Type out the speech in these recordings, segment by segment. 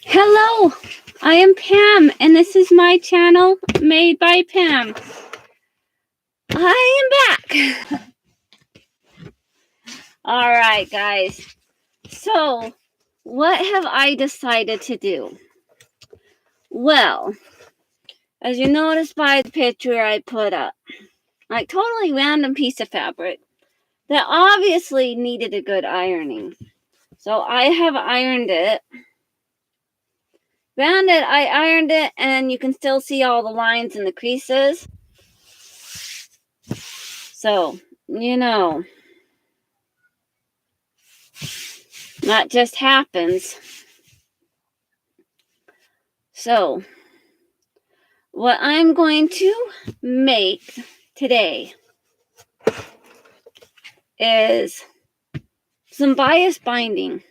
Hello, I am Pam, and this is my channel, Made by Pam. I am back. All right, guys. So, what have I decided to do? Well, as you notice by the picture I put up, like totally random piece of fabric that obviously needed a good ironing. So I have ironed it. I ironed it, and you can still see all the lines and the creases. So, that just happens. So, what I'm going to make today is some bias binding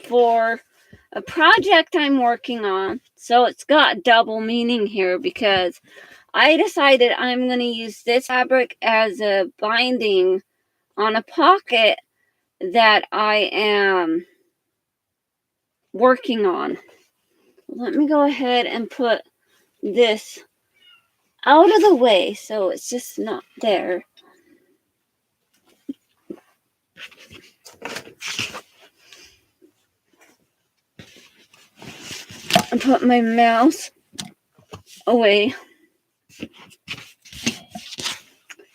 for a project I'm working on. So it's got double meaning here because I decided I'm going to use this fabric as a binding on a pocket that I am working on. Let me go ahead and put this out of the way so it's just not there. And put my mouse away.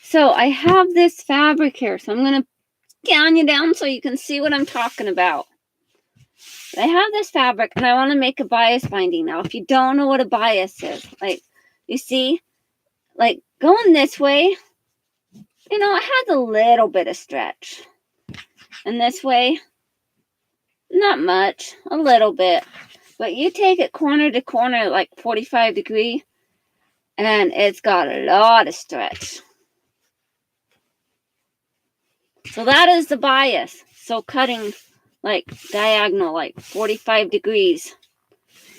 So I have this fabric here, so I'm going to scan you down so you can see what I'm talking about. I have this fabric and I want to make a bias binding. Now, if you don't know what a bias is, like, you see, like going this way, it has a little bit of stretch. And this way, not much, a little bit. But you take it corner to corner, like 45 degree, and it's got a lot of stretch. So that is the bias. So cutting like diagonal, like 45 degrees.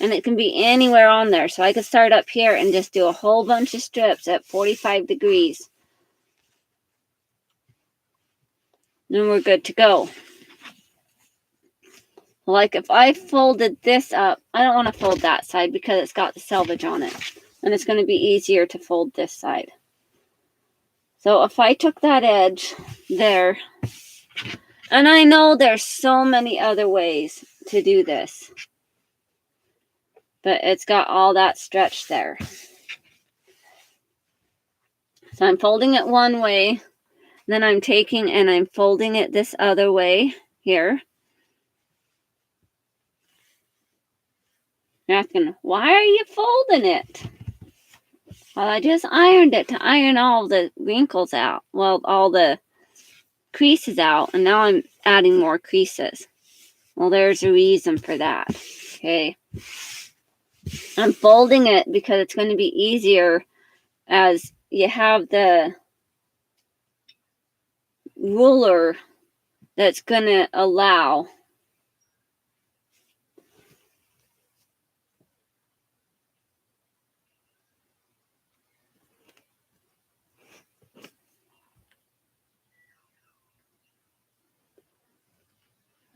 And it can be anywhere on there. So I could start up here and just do a whole bunch of strips at 45 degrees. Then we're good to go. Like if I folded this up, I don't want to fold that side because it's got the selvage on it. And it's going to be easier to fold this side. So if I took that edge there, and I know there's so many other ways to do this, but it's got all that stretch there. So I'm folding it one way, then I'm taking and I'm folding it this other way here. You're asking, why are you folding it? Well, I just ironed it to iron all the wrinkles out. Well, all the creases out, and now I'm adding more creases. Well, there's a reason for that. Okay. I'm folding it because it's going to be easier as you have the ruler that's going to allow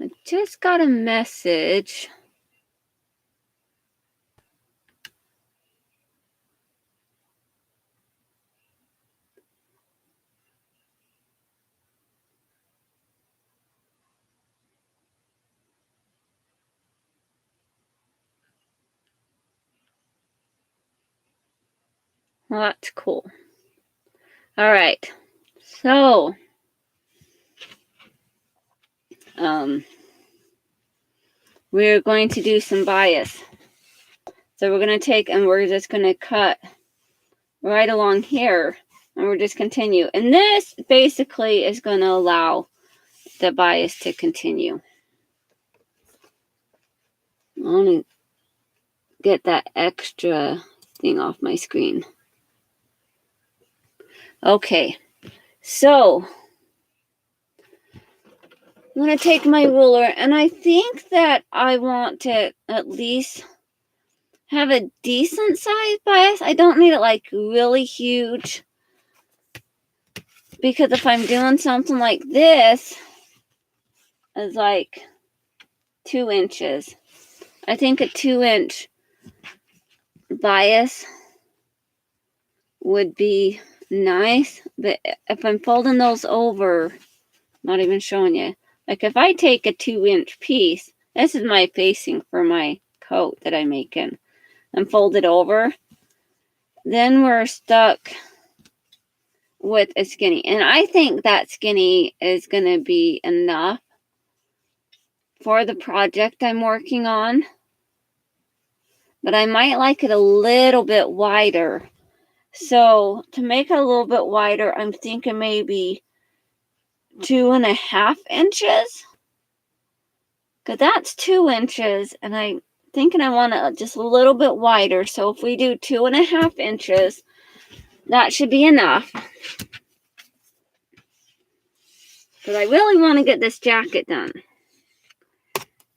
I just got a message. Well, that's cool. All right. So, we're going to do some bias. So we're going to take and we're just going to cut right along here and we're just continue. And this basically is going to allow the bias to continue. I want to get that extra thing off my screen. Okay, so I'm going to take my ruler, and I think that I want to at least have a decent size bias. I don't need it like really huge, because if I'm doing something like this, it's like 2 inches. I think a 2-inch bias would be nice, but if I'm folding those over, not even showing you, like if I take a 2-inch piece, this is my facing for my coat that I'm making, and fold it over, then we're stuck with a skinny. And I think that skinny is going to be enough for the project I'm working on. But I might like it a little bit wider. So to make it a little bit wider, I'm thinking maybe 2.5 inches. Because that's 2 inches. And I'm thinking I want it just a little bit wider. So if we do 2.5 inches, that should be enough. But I really want to get this jacket done.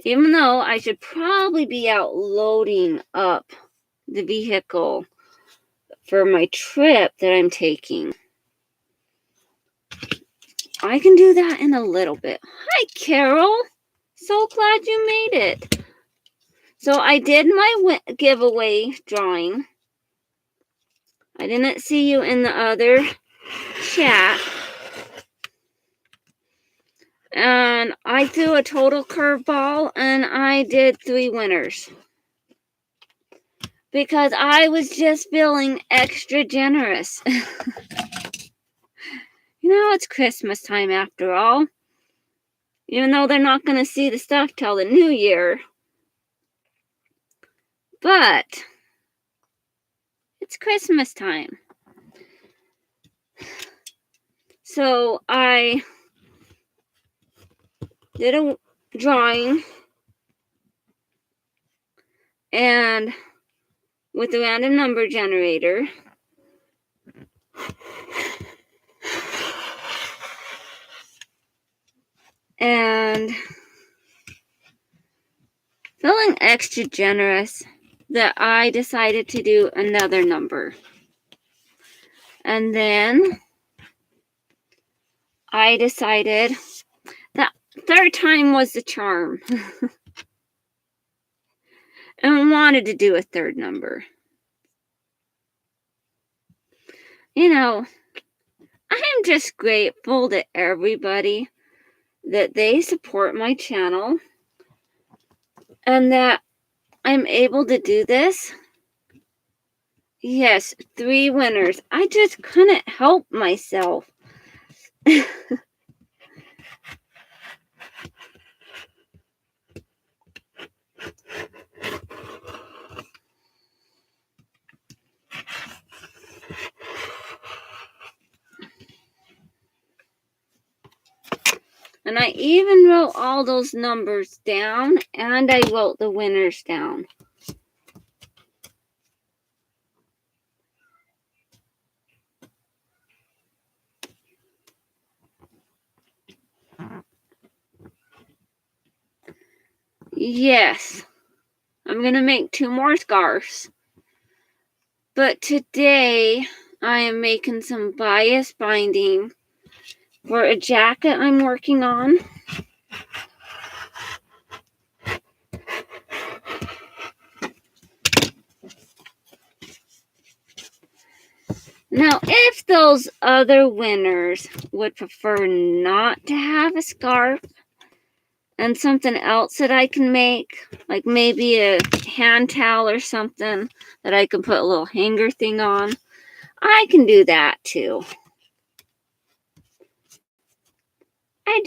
Even though I should probably be out loading up the vehicle for my trip that I'm taking. I can do that in a little bit. Hi, Carol. So glad you made it. So I did my giveaway drawing. I didn't see you in the other chat. And I threw a total curveball and I did 3 winners. Because I was just feeling extra generous. You know, it's Christmas time after all. Even though they're not going to see the stuff till the new year. But it's Christmas time. So I did a drawing. And with the random number generator. And feeling extra generous that I decided to do another number. And then I decided that third time was the charm. And wanted to do a third number. You know, I'm just grateful to everybody that they support my channel and that I'm able to do this. Yes, 3 winners. I just couldn't help myself. And I even wrote all those numbers down, and I wrote the winners down. Yes, I'm going to make 2 more scarves. But today, I am making some bias binding for a jacket I'm working on. Now, if those other winners would prefer not to have a scarf and something else that I can make, like maybe a hand towel or something that I can put a little hanger thing on, I can do that too. I'm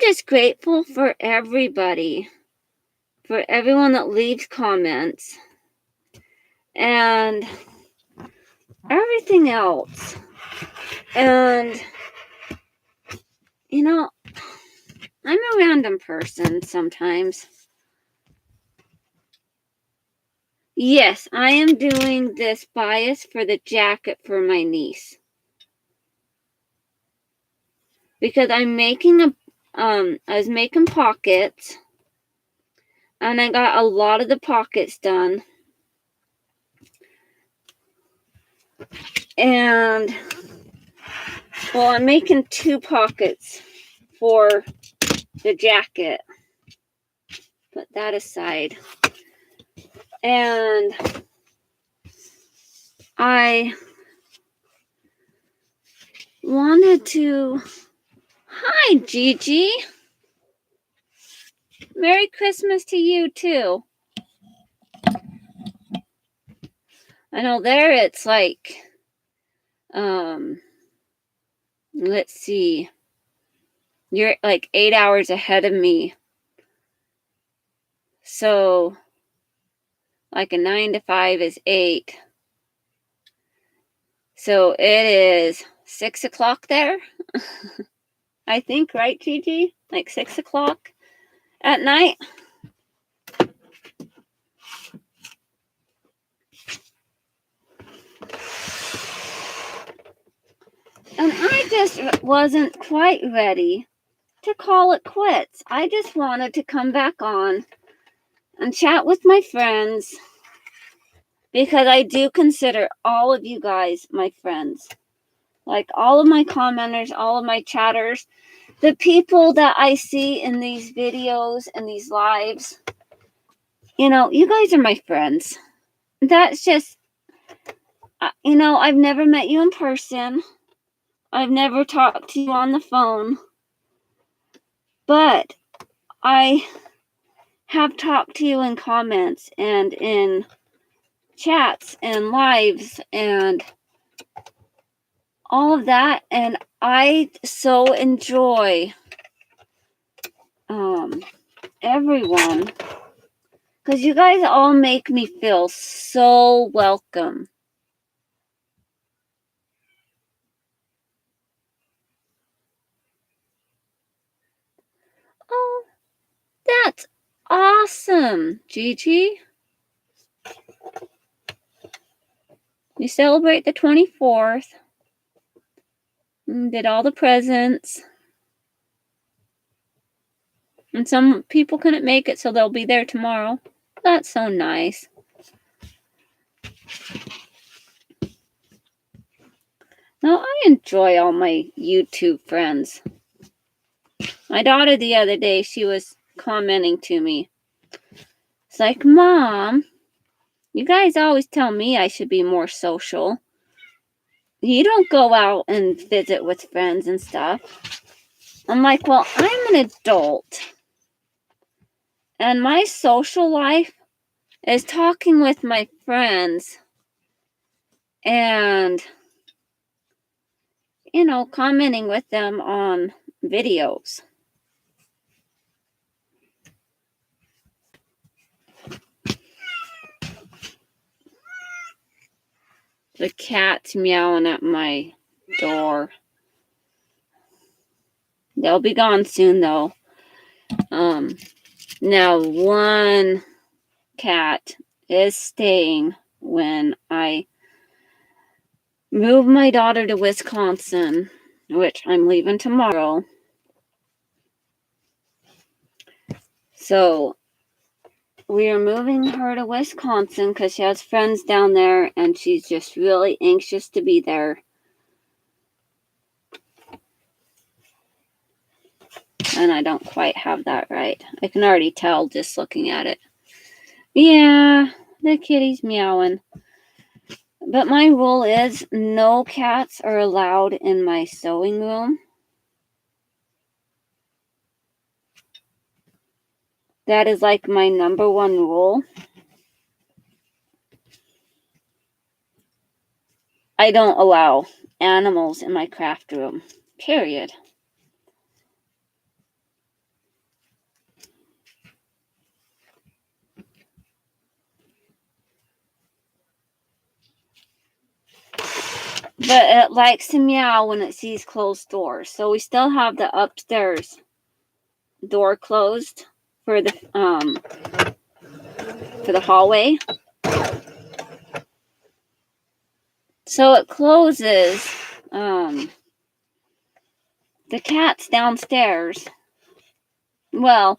just grateful for everybody, for everyone that leaves comments and everything else. And, you know, I'm a random person sometimes. Yes, I am doing this bias for the jacket for my niece. Because I'm making I was making pockets. And I got a lot of the pockets done. And, well, I'm making 2 pockets for the jacket. put that aside. And I wanted to... Hi, Gigi. Merry Christmas to you, too. I know there it's like, let's see. You're like 8 hours ahead of me. So, like a 9 to 5 is 8. So it is 6 o'clock there. I think, right, Gigi? Like 6 o'clock at night. And I just wasn't quite ready to call it quits. I just wanted to come back on and chat with my friends, because I do consider all of you guys my friends. Like all of my commenters, all of my chatters, the people that I see in these videos and these lives, you know, you guys are my friends. That's just, you know, I've never met you in person. I've never talked to you on the phone. But I have talked to you in comments and in chats and lives and all of that. And I so enjoy everyone, because you guys all make me feel so welcome. Oh, that's awesome, Gigi. We celebrate the 24th. Did all the presents. And some people couldn't make it, so they'll be there tomorrow. That's so nice. No, I enjoy all my YouTube friends. My daughter the other day, she was commenting to me. It's like, Mom, you guys always tell me I should be more social. You don't go out and visit with friends and stuff. I'm like, well, I'm an adult. And my social life is talking with my friends and, you know, commenting with them on videos. The cat's meowing at my door. They'll be gone soon, though. Now one cat is staying when I move my daughter to Wisconsin, which I'm leaving tomorrow. So we are moving her to Wisconsin because she has friends down there and she's just really anxious to be there. And I don't quite have that right. I can already tell just looking at it. Yeah, the kitty's meowing. But my rule is no cats are allowed in my sewing room. That is like my number one rule. I don't allow animals in my craft room, period. But it likes to meow when it sees closed doors. So we still have the upstairs door closed for the hallway. So it closes. The cat's downstairs. Well,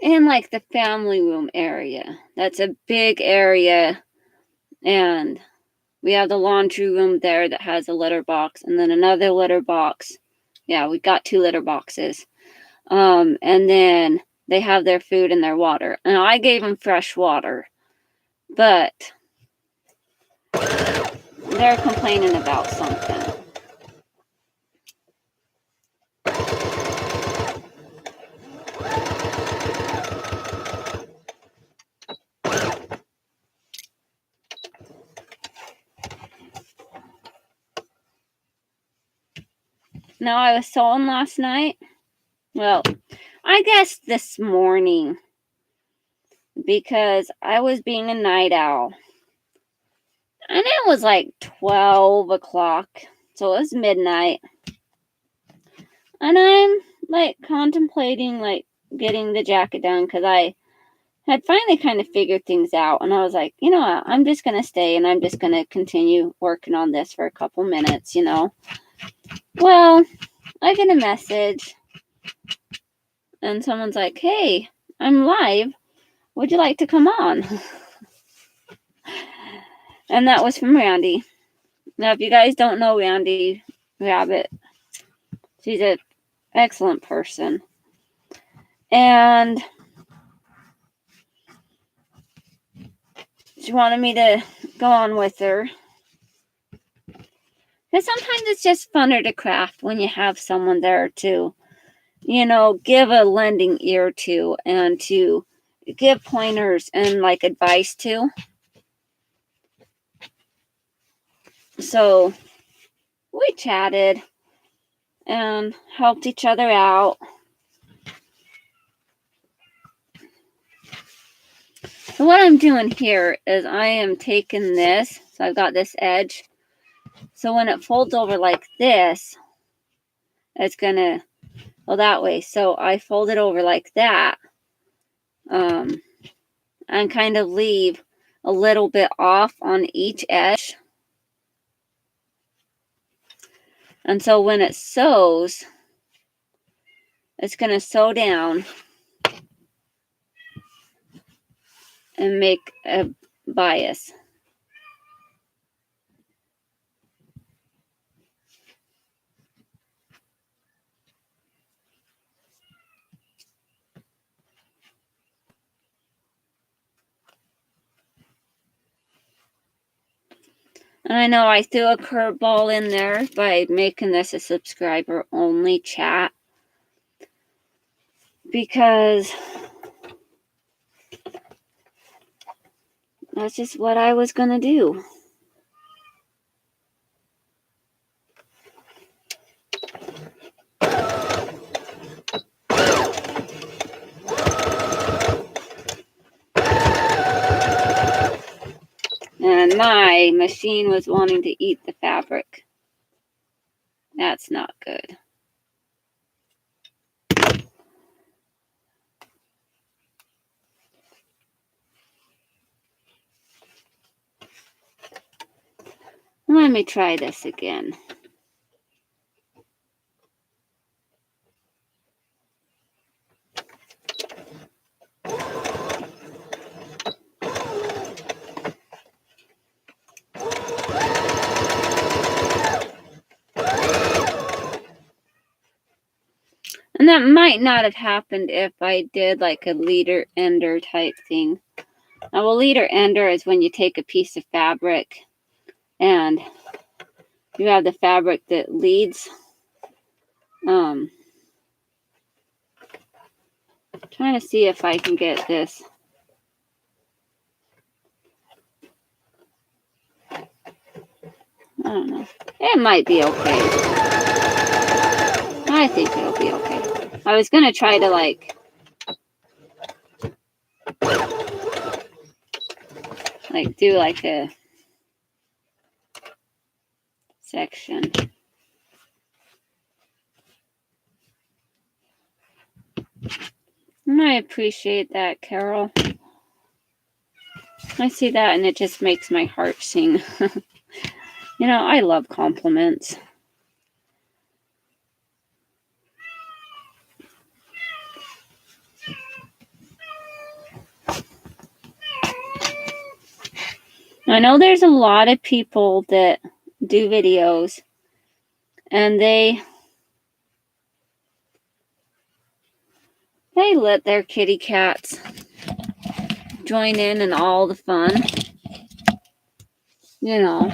in like the family room area. That's a big area. And we have the laundry room there that has a litter box, and then another litter box. Yeah, we got 2 litter boxes. And then they have their food and their water. And I gave them fresh water, but they're complaining about something. Now, I was sewing last night. Well, I guess this morning, because I was being a night owl. And it was like 12 o'clock. So it was midnight. And I'm like contemplating like getting the jacket done because I had finally kind of figured things out. And I was like, you know what? I'm just going to stay and I'm just going to continue working on this for a couple minutes, you know. Well, I get a message and someone's like, hey, I'm live. Would you like to come on? And that was from Randy. Now, if you guys don't know Randy Rabbit, she's an excellent person. And she wanted me to go on with her. Because sometimes it's just funner to craft when you have someone there to, you know, give a lending ear to and to give pointers and like advice to. So we chatted and helped each other out. So what I'm doing here is I am taking this. So I've got this edge. So when it folds over like this, it's going to go that way. So I fold it over like that. And kind of leave a little bit off on each edge. And so when it sews, it's going to sew down and make a bias. And I know I threw a curveball in there by making this a subscriber only chat, because that's just what I was going to do. And my machine was wanting to eat the fabric. That's not good. Let me try this again. And that might not have happened if I did like a leader ender type thing. Now, a leader ender is when you take a piece of fabric and you have the fabric that leads. Trying to see if I can get this. I don't know. It might be okay. I think it'll be okay. I was going to try to like do like a section. And I appreciate that, Carol. I see that and it just makes my heart sing. You know, I love compliments. I know there's a lot of people that do videos and they They let their kitty cats join in all the fun. You know,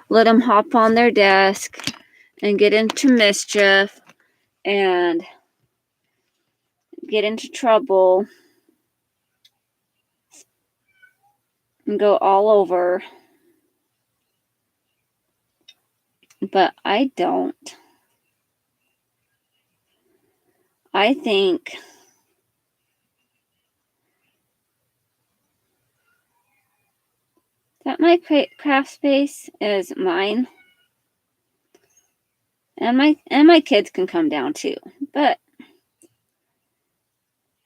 let them hop on their desk and get into mischief and get into trouble and go all over. But I don't. I think that my craft space is mine. And my kids can come down too. But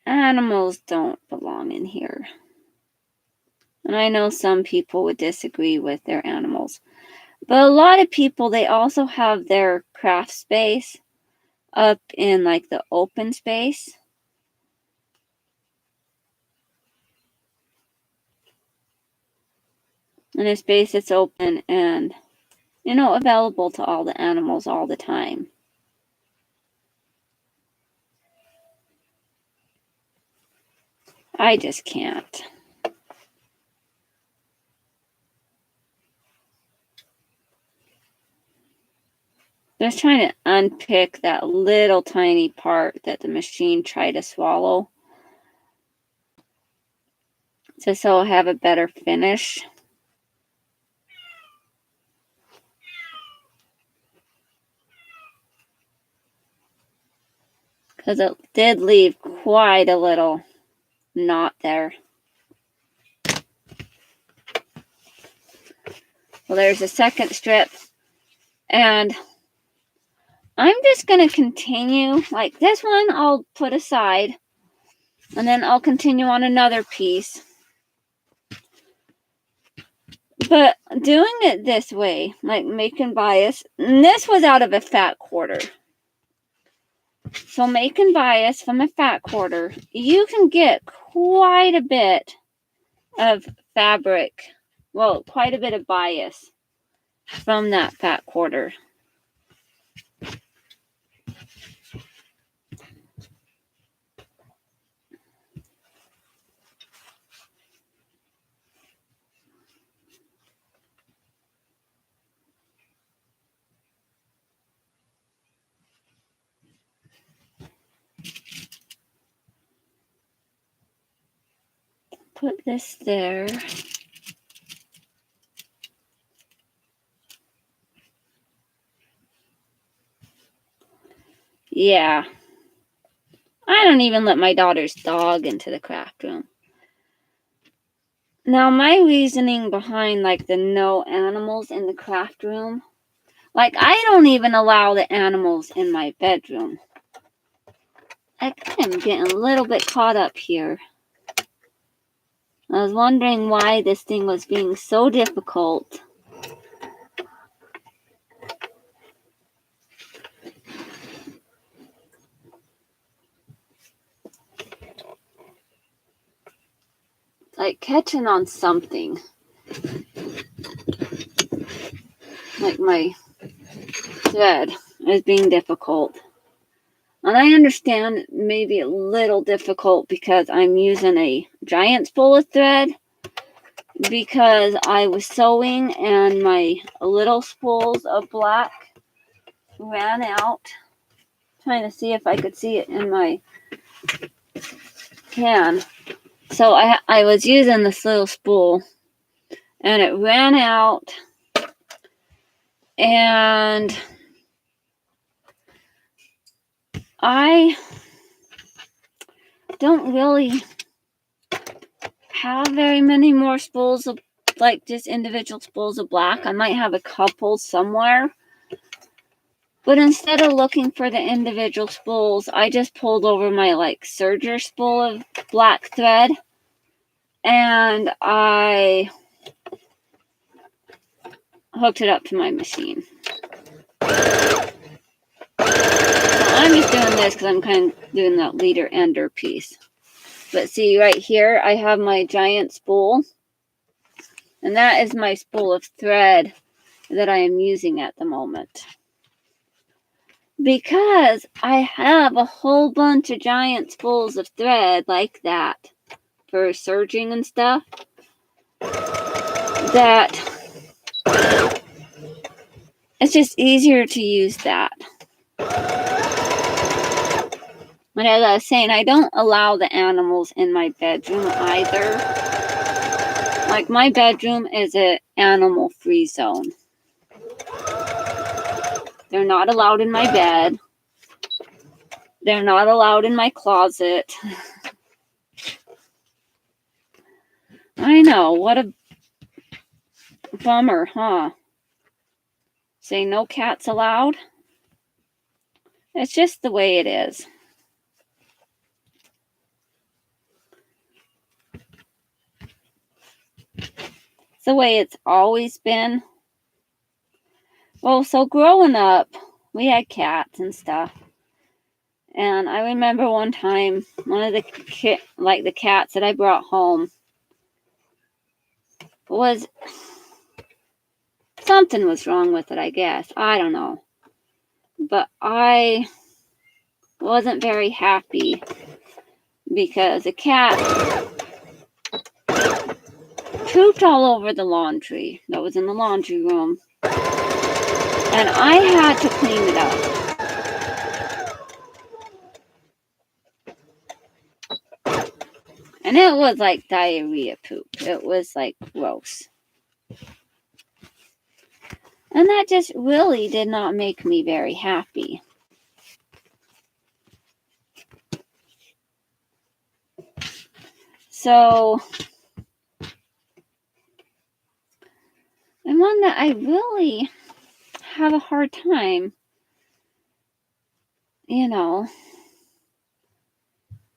animals don't belong in here. And I know some people would disagree with their animals. But a lot of people, they also have their craft space up in like the open space. In a space that's open and, available to all the animals all the time. I just can't. Just trying to unpick that little tiny part that the machine tried to swallow. Just so I'll have a better finish. Because it did leave quite a little knot there. Well, there's a second strip. And I'm just going to continue. Like this one, I'll put aside. And then I'll continue on another piece. But doing it this way, like making bias, and this was out of a fat quarter. So making bias from a fat quarter, you can get quite a bit of fabric, well, quite a bit of bias from that fat quarter. Put this there. Yeah. I don't even let my daughter's dog into the craft room. Now, my reasoning behind like the no animals in the craft room, like I don't even allow the animals in my bedroom. Like, I'm getting a little bit caught up here. I was wondering why this thing was being so difficult. Like catching on something. Like my thread is being difficult. And I understand maybe a little difficult because I'm using a giant spool of thread because I was sewing and my little spools of black ran out. Trying to see if I could see it in my can. So I was using this little spool and it ran out, and I don't really have very many more spools of like just individual spools of black. I might have a couple somewhere. But instead of looking for the individual spools, I just pulled over my like serger spool of black thread and I hooked it up to my machine. I'm just doing this because I'm kind of doing that leader ender piece. But see right here, I have my giant spool. And that is my spool of thread that I am using at the moment. because I have a whole bunch of giant spools of thread like that for serging and stuff, that it's just easier to use that. But as I was saying, I don't allow the animals in my bedroom either. Like, my bedroom is an animal-free zone. They're not allowed in my bed. They're not allowed in my closet. I know, what a bummer, huh? Say no cats allowed? It's just the way it is. It's the way it's always been. Well, so growing up, we had cats and stuff. And I remember one time, one of the cats that I brought home was, something was wrong with it, I guess. I don't know. But I wasn't very happy because the cat pooped all over the laundry that was in the laundry room. And I had to clean it up. And it was like diarrhea poop. It was like gross. And that just really did not make me very happy. So, and one that I really have a hard time,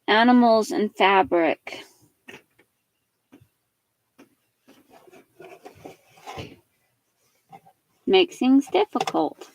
animals and fabric. Makes things difficult.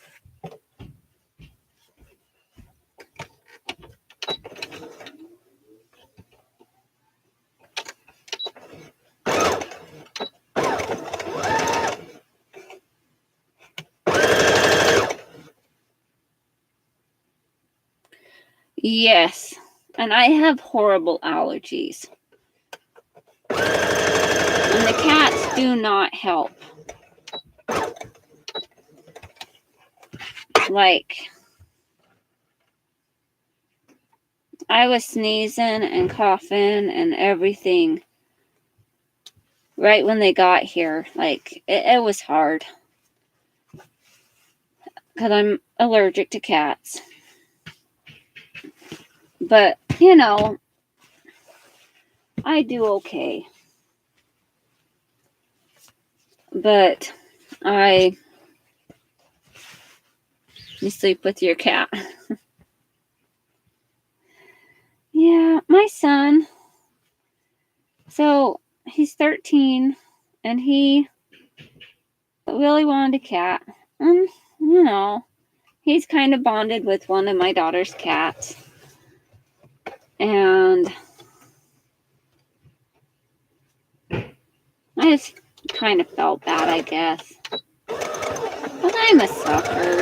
Yes, and I have horrible allergies. And the cats do not help. Like, I was sneezing and coughing and everything right when they got here. Like, it was hard. Because I'm allergic to cats. But, I do okay. But you sleep with your cat. Yeah, my son. So he's 13 and he really wanted a cat. And, he's kind of bonded with one of my daughter's cats. And I just kind of felt bad, I guess. But I'm a sucker,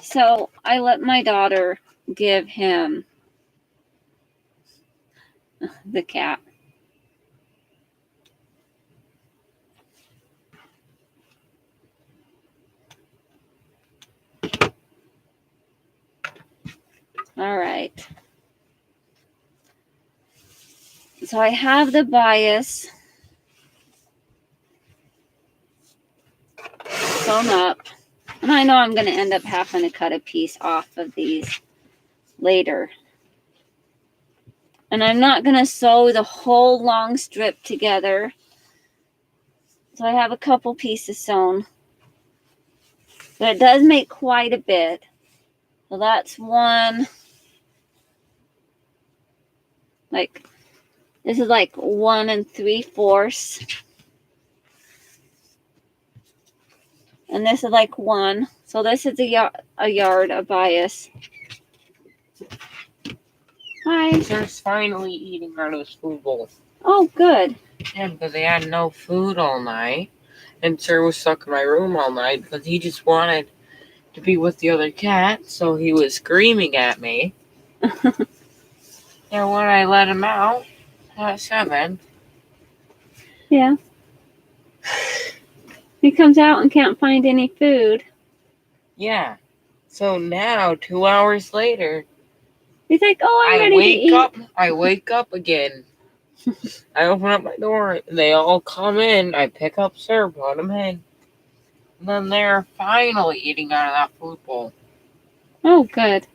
So I let my daughter give him the cat. All right. So I have the bias sewn up. And I know I'm going to end up having to cut a piece off of these later. And I'm not going to sew the whole long strip together. So I have a couple pieces sewn. But it does make quite a bit. So that's one. Like, this is like 1 3/4. And this is like 1. So this is a yard of bias. Hi. Sarah's finally eating out of the spoon bowl. Oh, good. Yeah, because they had no food all night. And Sir was stuck in my room all night because he just wanted to be with the other cat, so he was screaming at me. And when I let him out at 7, Yeah. He comes out and can't find any food. yeah. So now, 2 hours later, He's like, oh, I'm ready to eat. I wake up again. I open up my door, and they all come in. I pick up Sir, put him in. And then they're finally eating out of that food bowl. Oh, good.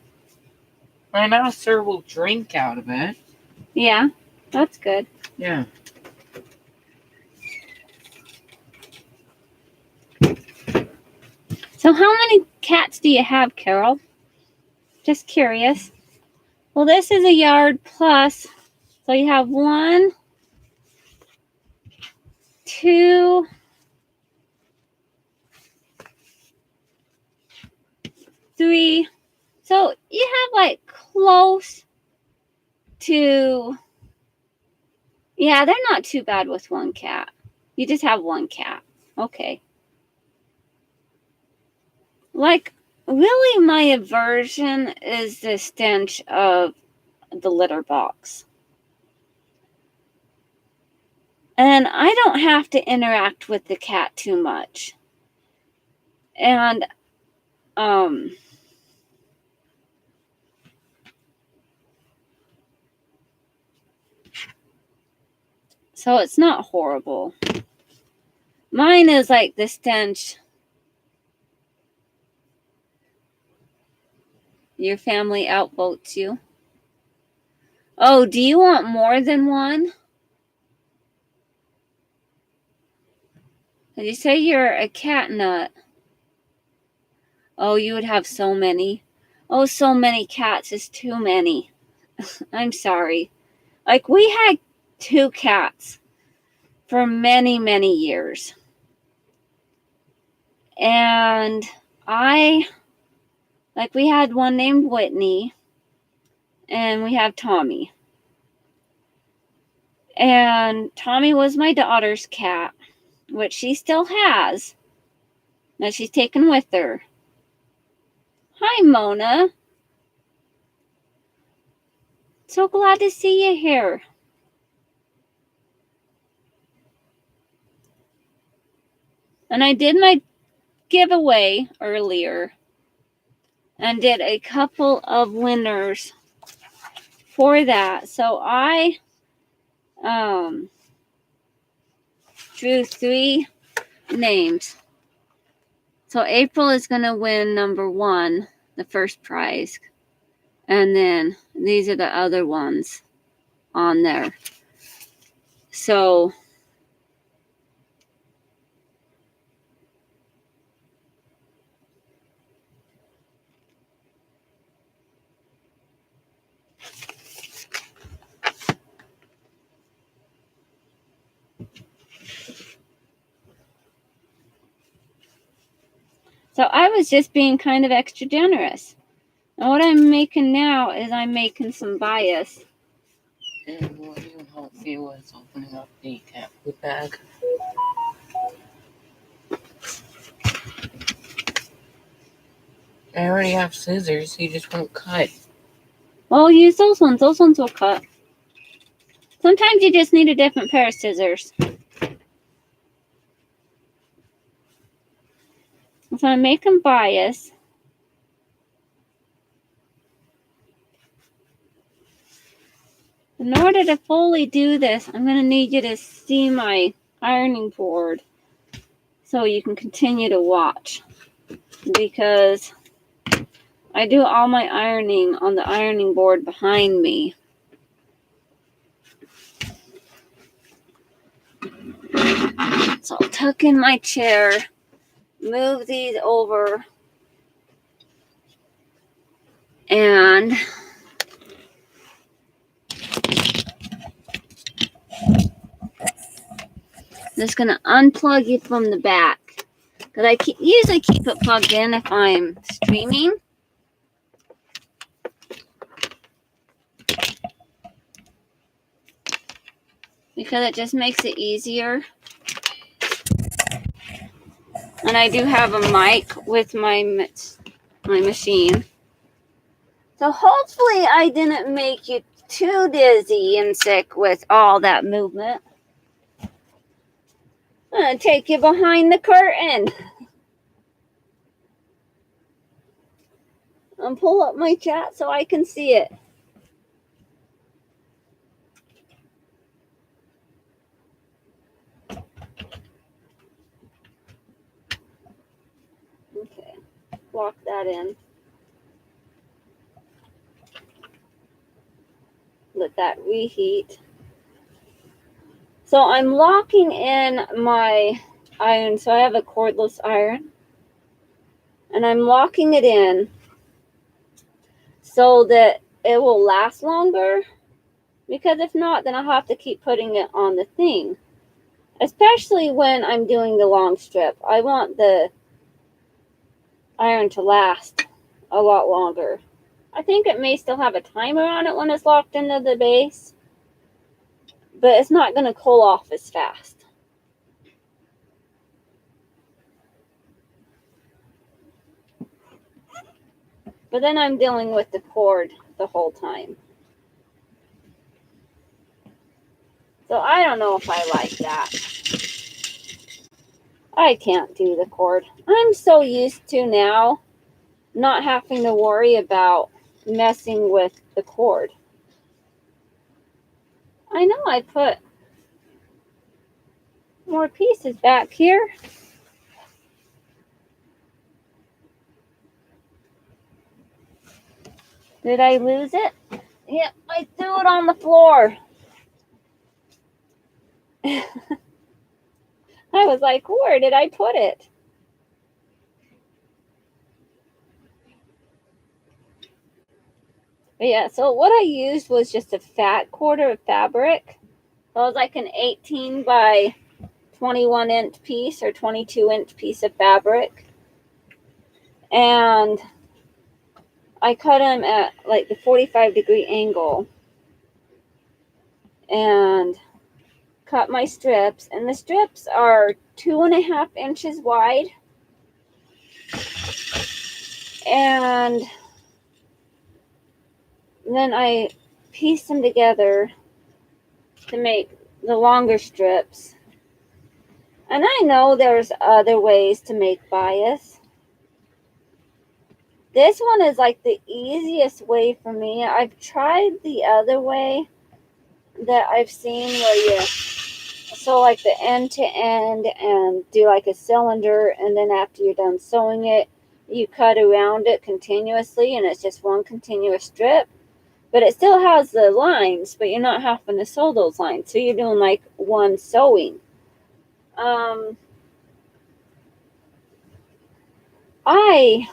And now Sir will drink out of it. Yeah, that's good. Yeah. So how many cats do you have, Carol? Just curious. Well, this is a yard plus. So you have 1, 2, 3. So you have like close to, yeah, they're not too bad with 1 cat. You just have 1 cat. Okay. Like, really, my aversion is the stench of the litter box. And I don't have to interact with the cat too much. And, so it's not horrible. Mine is like the stench. Your family outvotes you. Oh, do you want more than 1? Did you say you're a cat nut? Oh, you would have so many. Oh, so many cats is too many. I'm sorry. Like, we had 2 cats for many, many years. And we had one named Whitney, and we have Tommy. And Tommy was my daughter's cat, which she still has, that she's taken with her. Hi, Mona. So glad to see you here. And I did my giveaway earlier and did a couple of winners for that. So I drew 3 names. So April is going to win number 1, the first prize. And then these are the other ones on there. So I was just being kind of extra generous. And what I'm making now is I'm making some bias. And what you help me with opening up the cat food bag? I already have scissors, you just won't cut. Well, use those ones. Those ones will cut. Sometimes you just need a different pair of scissors. So I'm making bias. In order to fully do this, I'm going to need you to see my ironing board so you can continue to watch, because I do all my ironing on the ironing board behind me. So I'll tuck in my chair, move these over, and I'm just going to unplug you from the back, because I usually keep it plugged in if I'm streaming. because it just makes it easier. And I do have a mic with my machine. So hopefully I didn't make you too dizzy and sick with all that movement. I'm going to take you behind the curtain and pull up my chat so I can see it. Okay, lock that in. Let that reheat. So I'm locking in my iron. So I have a cordless iron. And I'm locking it in so that it will last longer. Because if not, then I'll have to keep putting it on the thing. Especially when I'm doing the long strip. I want the iron to last a lot longer. I think it may still have a timer on it when it's locked into the base. But it's not going to cool off as fast. But then I'm dealing with the cord the whole time. So I don't know if I like that. I can't do the cord. I'm so used to now not having to worry about messing with the cord. I know I put more pieces back here. Did I lose it? Yep, I threw it on the floor. I was like, where did I put it? But yeah, so what I used was just a fat quarter of fabric. So it was like an 18 by 21 inch piece or 22 inch piece of fabric. And I cut them at like the 45-degree angle and cut my strips. And the strips are 2.5 inches wide. And then I pieced them together to make the longer strips. And I know there's other ways to make bias. This one is like the easiest way for me. I've tried the other way that I've seen where you sew like the end to end and do like a cylinder, and then after you're done sewing it, you cut around it continuously and it's just one continuous strip. But it still has the lines, but you're not having to sew those lines. So you're doing like one sewing. I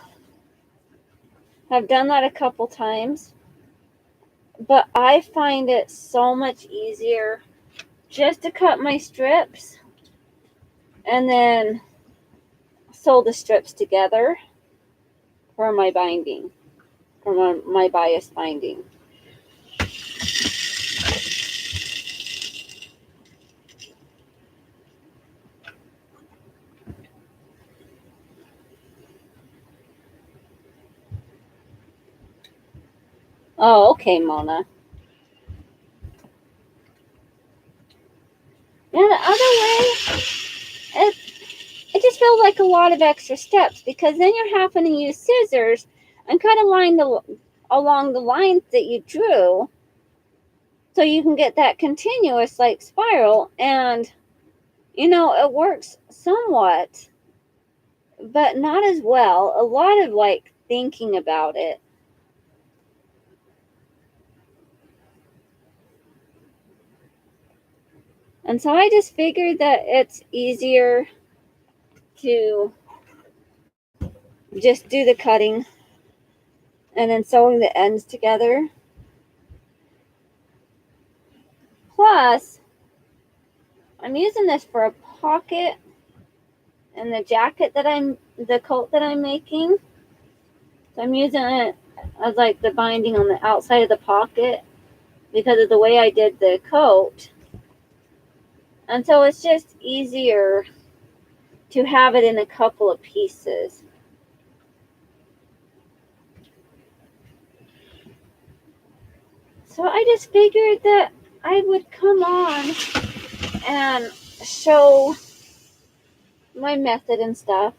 have done that a couple times, but I find it so much easier just to cut my strips and then sew the strips together for my binding, for my bias binding. Oh, okay, Mona. Yeah, the other way, it just feels like a lot of extra steps because then you're having to use scissors and cut along the lines that you drew so you can get that continuous like spiral. And, you know, it works somewhat, but not as well. A lot of like thinking about it. And so I just figured that it's easier to just do the cutting and then sewing the ends together. Plus, I'm using this for a pocket in the jacket the coat that I'm making. So I'm using it as like the binding on the outside of the pocket because of the way I did the coat. And so it's just easier to have it in a couple of pieces. So I just figured that I would come on and show my method and stuff.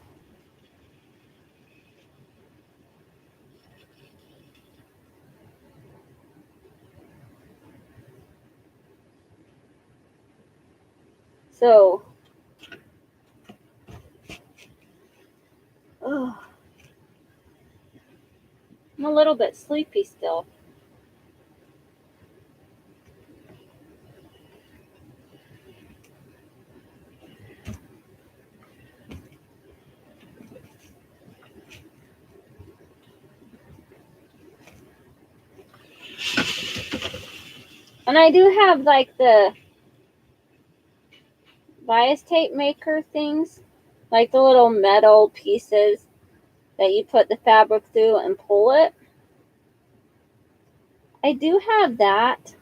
So, oh, I'm a little bit sleepy still. And I do have like the bias tape maker things, like the little metal pieces that you put the fabric through and pull it. I do have that.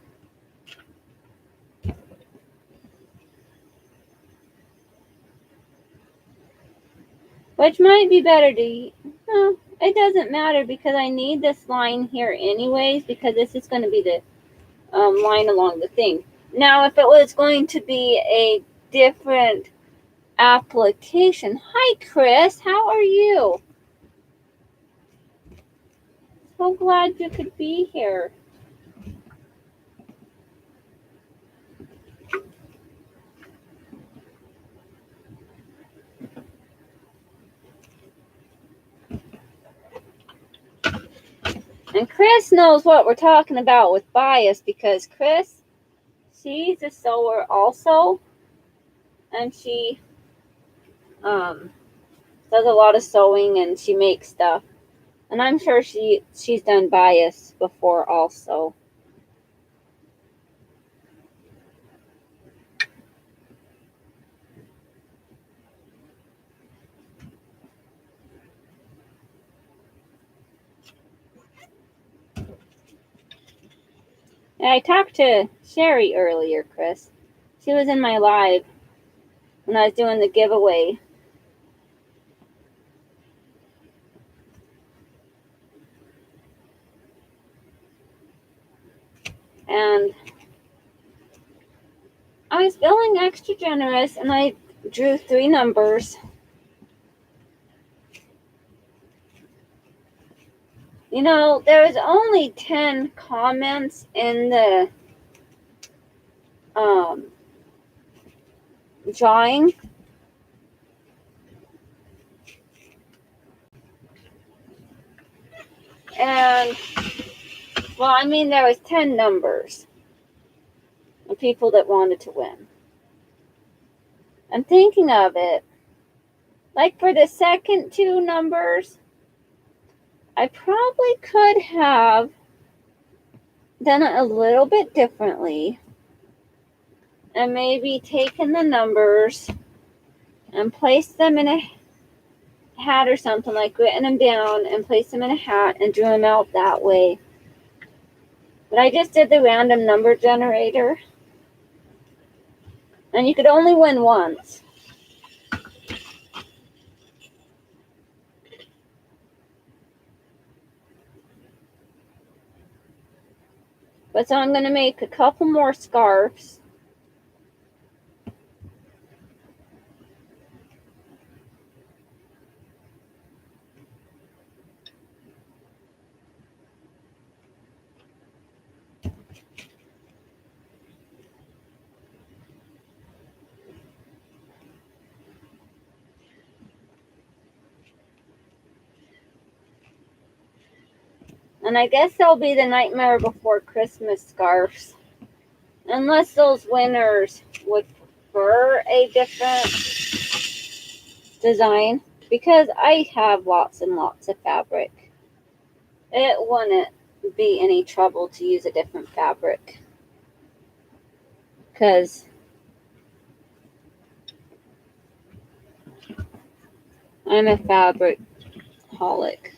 Which might be better to, no, it doesn't matter because I need this line here anyways, because this is going to be the line along the thing. Now, if it was going to be a different application. Hi, Chris. How are you? So glad you could be here. And Chris knows what we're talking about with bias because Chris, she's a sewer also, and she does a lot of sewing and she makes stuff. And I'm sure she's done bias before also. And I talked to Sherry earlier, Chris. She was in my live when I was doing the giveaway. And I was feeling extra generous and I drew 3 numbers. You know, there was only 10 comments in the drawing. And, well, I mean, there was 10 numbers of people that wanted to win. I'm thinking of it. Like for the second 2 numbers, I probably could have done it a little bit differently and maybe taken the numbers and placed them in a hat or something, like written them down and placed them in a hat and drew them out that way. But I just did the random number generator. And you could only win once. But so I'm going to make a couple more scarves. And I guess they'll be the Nightmare Before Christmas scarves. Unless those winners would prefer a different design. Because I have lots and lots of fabric. It wouldn't be any trouble to use a different fabric. Because I'm a fabric holic.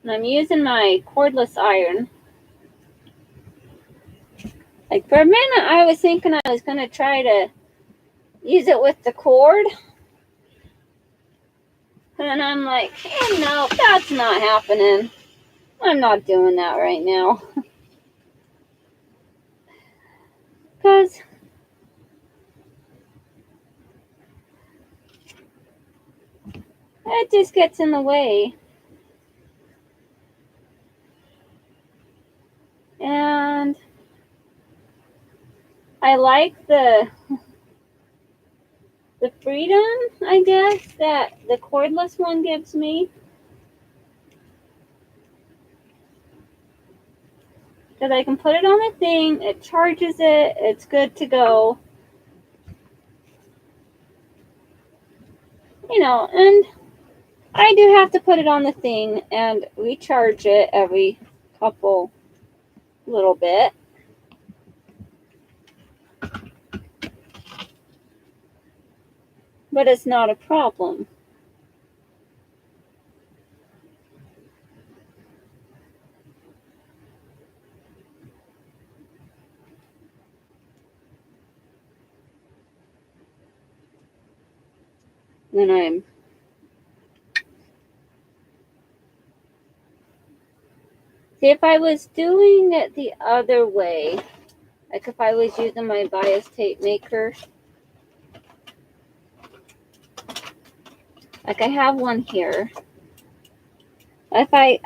And I'm using my cordless iron. Like for a minute, I was thinking I was going to try to use it with the cord. And I'm like, oh, no, that's not happening. I'm not doing that right now. Because it just gets in the way. And I like the freedom, I guess, that the cordless one gives me. Because I can put it on the thing, it charges it, it's good to go. You know, and I do have to put it on the thing and recharge it every couple little bit. But it's not a problem. Then I'm see, if I was doing it the other way, like if I was using my bias tape maker, like I have one here. If I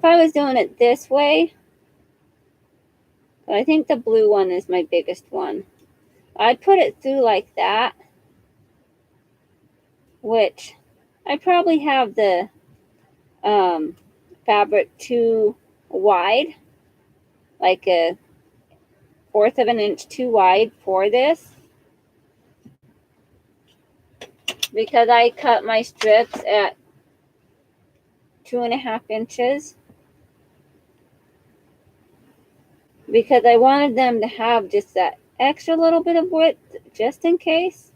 was doing it this way, I think the blue one is my biggest one. I'd put it through like that, which I probably have the fabric too wide, like a 1/4 of an inch too wide for this, because I cut my strips at 2.5 inches because I wanted them to have just that extra little bit of width just in case.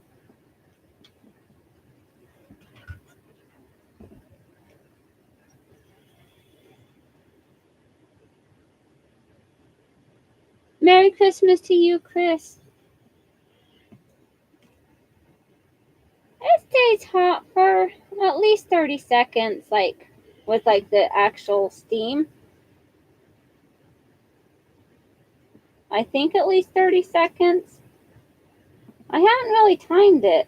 Merry Christmas to you, Chris. It stays hot for at least 30 seconds, like with like the actual steam. I think at least 30 seconds. I haven't really timed it.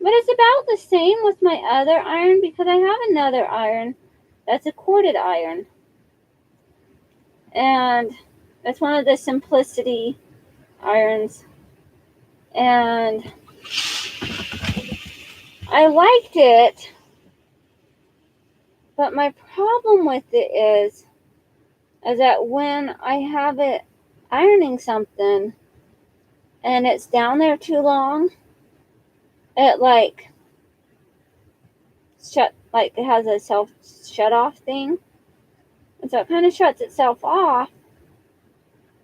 But it's about the same with my other iron because I have another iron that's a corded iron. And it's one of the Simplicity irons. And I liked it. But my problem with it is that when I have it ironing something and it's down there too long, it like it has a self shut off thing, and so it kind of shuts itself off,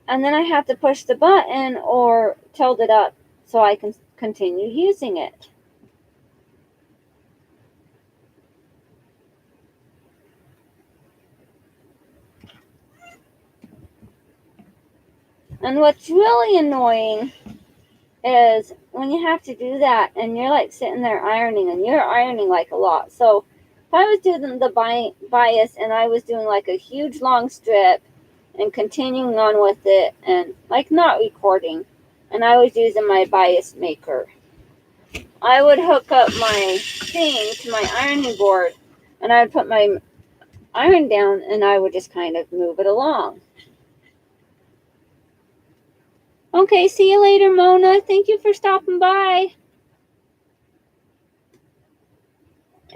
and then I have to push the button or tilt it up so I can continue using it. And what's really annoying is when you have to do that and you're like sitting there ironing and you're ironing like a lot. So if I was doing the bias and I was doing like a huge long strip and continuing on with it and like not recording, and I was using my bias maker, I would hook up my thing to my ironing board and I would put my iron down and I would just kind of move it along. Okay, see you later, Mona. Thank you for stopping by.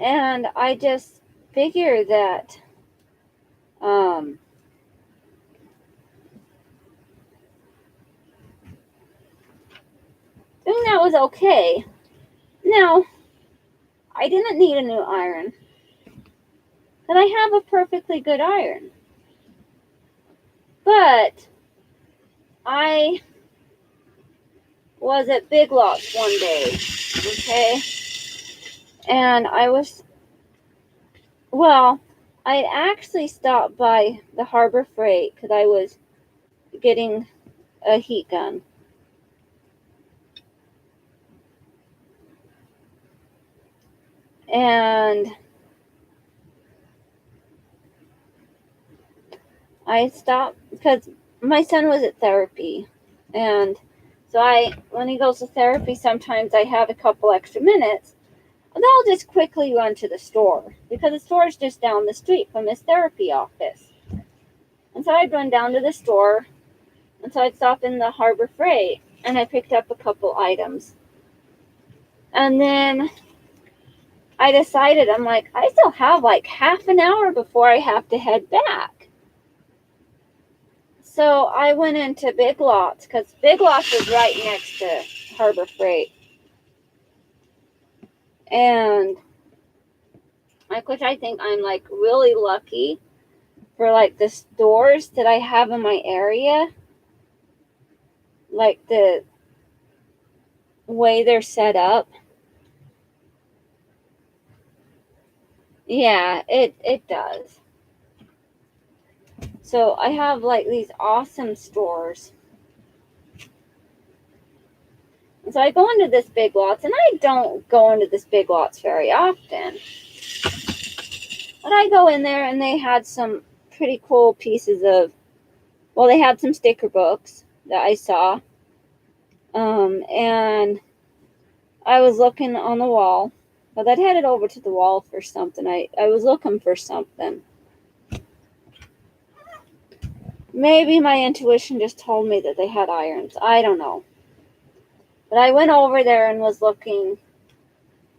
And I just figure that doing that was okay. Now, I didn't need a new iron, but I have a perfectly good iron. But I was at Big Lots one day, okay? And I actually stopped by the Harbor Freight because I was getting a heat gun. And I stopped because my son was at therapy. And so when he goes to therapy, sometimes I have a couple extra minutes. And I'll just quickly run to the store because the store is just down the street from his therapy office. And so I'd run down to the store. And so I'd stop in the Harbor Freight and I picked up a couple items. And then I decided, I'm like, I still have like half an hour before I have to head back. So I went into Big Lots because Big Lots was right next to Harbor Freight. And which I think I'm like really lucky for like the stores that I have in my area. Like the way they're set up. Yeah, it does. So I have like these awesome stores. And so I go into this Big Lots, and I don't go into this Big Lots very often. But I go in there, and they had some pretty cool pieces of, well, they had some sticker books that I saw. And I was looking on the wall, but I'd headed over to the wall for something. I was looking for something. Maybe my intuition just told me that they had irons. I don't know. But I went over there and was looking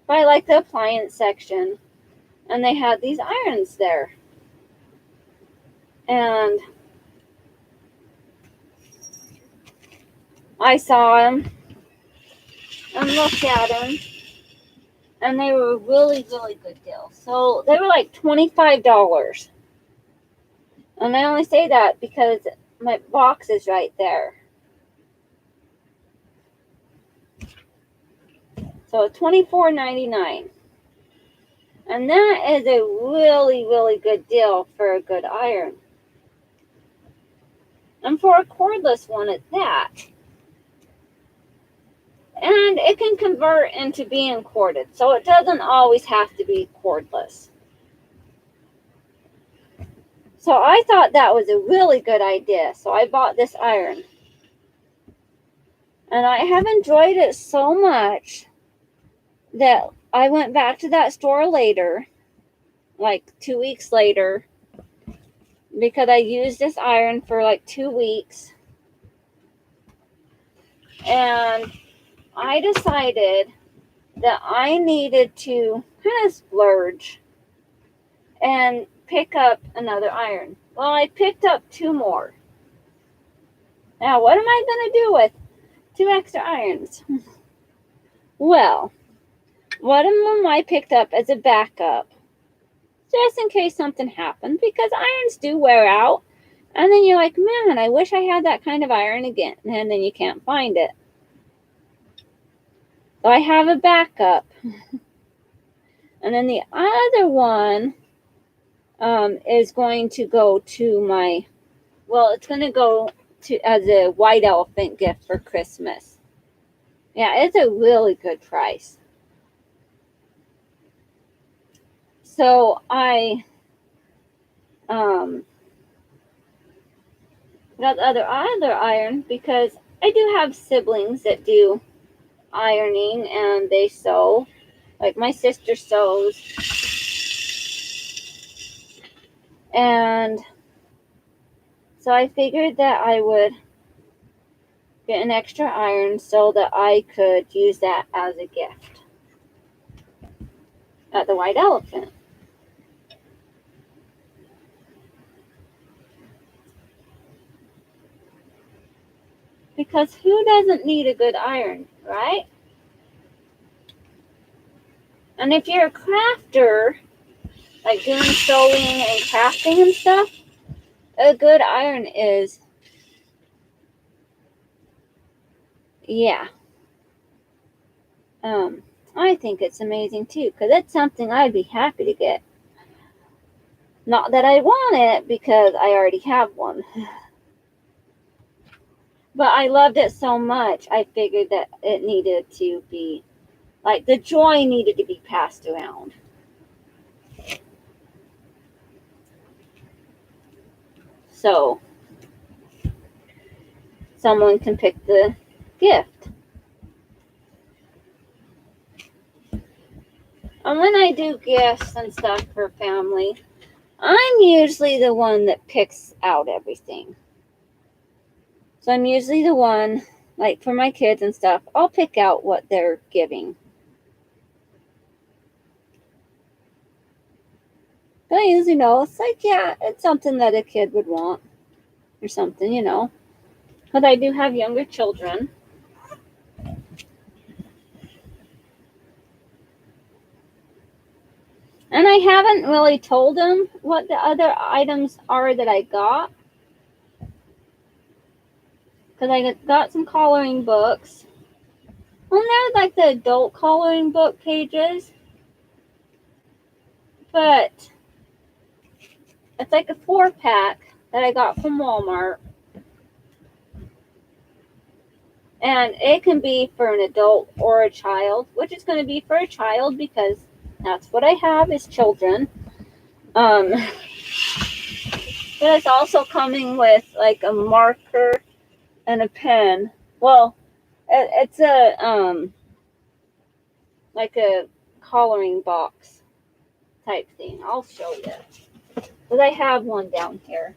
by like the appliance section, and they had these irons there. And I saw them and looked at them, and they were a really, really good deal. So they were like $25. And I only say that because my box is right there. So $24.99. And that is a really, really good deal for a good iron. And for a cordless one at that. And it can convert into being corded. So it doesn't always have to be cordless. So I thought that was a really good idea. So I bought this iron. And I have enjoyed it so much that I went back to that store later, like 2 weeks later, because I used this iron for like 2 weeks. And I decided that I needed to kind of splurge and pick up another iron. Well, I picked up 2 more. Now, what am I going to do with 2 extra irons? Well, one of them I picked up as a backup, just in case something happened, because irons do wear out. And then you're like, man, I wish I had that kind of iron again. And then you can't find it. So I have a backup. And then the other one is going to go to it's going to go to as a white elephant gift for Christmas. Yeah, it's a really good price. So I got the other iron because I do have siblings that do ironing and they sew. Like my sister sews. And so I figured that I would get an extra iron so that I could use that as a gift at the White Elephant. Because who doesn't need a good iron, right? And if you're a crafter, like doing sewing and crafting and stuff, a good iron is, yeah. I think it's amazing too, because it's something I'd be happy to get. Not that I want it, because I already have one. But I loved it so much, I figured that it needed to be, like, the joy needed to be passed around. So, someone can pick the gift. And when I do gifts and stuff for family, I'm usually the one that picks out everything. So I'm usually the one, like for my kids and stuff, I'll pick out what they're giving. But I usually know, it's like, yeah, it's something that a kid would want or something, you know. But I do have younger children. And I haven't really told them what the other items are that I got. Because I got some coloring books. Well, they're like the adult coloring book pages. But it's like a 4-pack that I got from Walmart. And it can be for an adult or a child, which is going to be for a child because that's what I have is children. But it's also coming with like a marker and a pen. Well, it's a like a coloring box type thing. I'll show you. But I have one down here.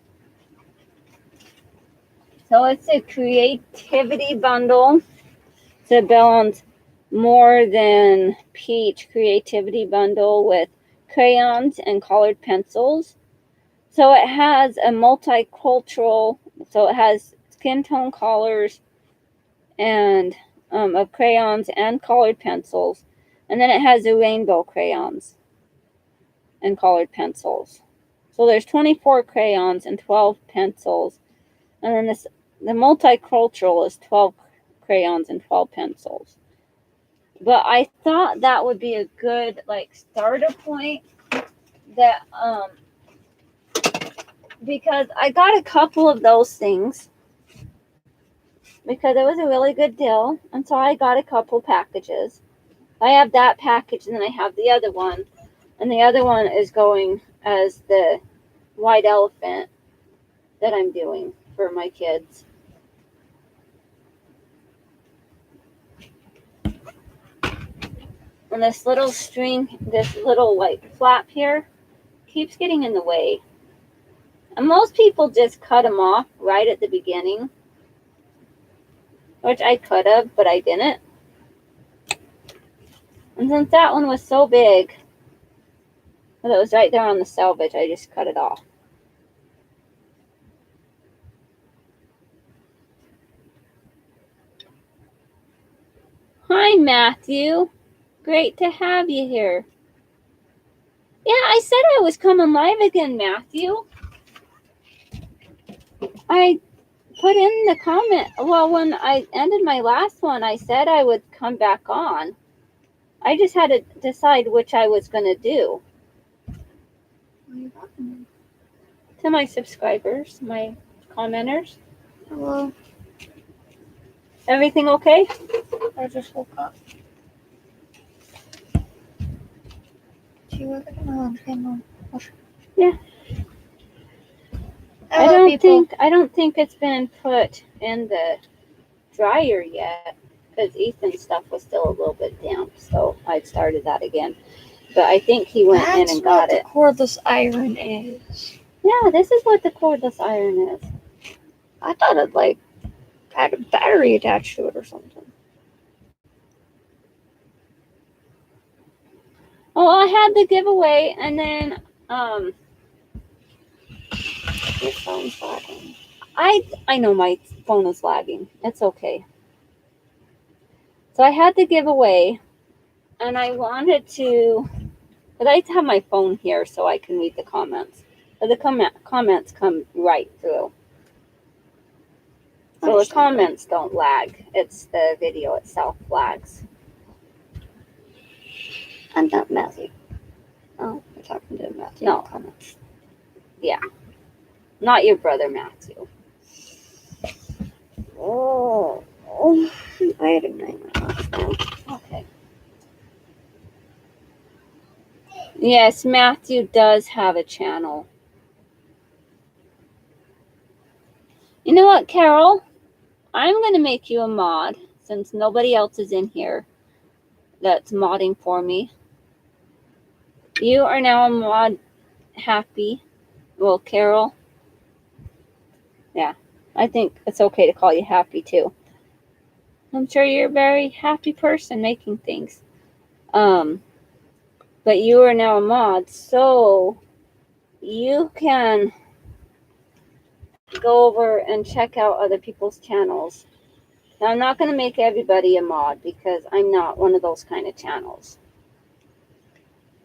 So it's a creativity bundle. It's a Bellon's More Than Peach creativity bundle with crayons and colored pencils. So it has a multicultural, so it has skin tone colors and of crayons and colored pencils. And then it has the rainbow crayons and colored pencils. So there's 24 crayons and 12 pencils. And then the multicultural is 12 crayons and 12 pencils. But I thought that would be a good like starter point that because I got a couple of those things because it was a really good deal, and so I got a couple packages. I have that package and then I have the other one, and the other one is going as the white elephant that I'm doing for my kids. And this little string, this little like flap here keeps getting in the way. And most people just cut them off right at the beginning, which I could have, but I didn't. And since that one was so big, that it was right there on the selvage, I just cut it off. Hi, Matthew. Great to have you here. Yeah, I said I was coming live again, Matthew. I put in the comment, well, when I ended my last one, I said I would come back on. I just had to decide which I was going to do. What are you talking To my subscribers, my commenters. about? Hello. Everything okay? I just woke up. Do you work at my lunch camera? Yeah. I don't think it's been put in the dryer yet because Ethan's stuff was still a little bit damp, so I started that again. But I think he went in and got it. That's what the cordless iron is. Yeah, this is what the cordless iron is. I thought it like had a battery attached to it or something. Oh, I had the giveaway, and then Your phone's lagging. I know my phone is lagging. It's okay. So I had the giveaway, and I wanted to, but I have my phone here so I can read the comments. But the comments come right through. So the comments don't lag. It's the video itself lags. I'm not Matthew. Oh, we're talking to Matthew. No. Comments. Not your brother Matthew. Oh, I had a nightmare. Okay. Yes, Matthew does have a channel. You know what, Carol? I'm going to make you a mod since nobody else is in here that's modding for me. You are now a mod, Happy. Well, Carol. Yeah, I think it's okay to call you Happy too. I'm sure you're a very happy person making things. But you are now a mod, so you can go over and check out other people's channels. Now, I'm not going to make everybody a mod because I'm not one of those kind of channels.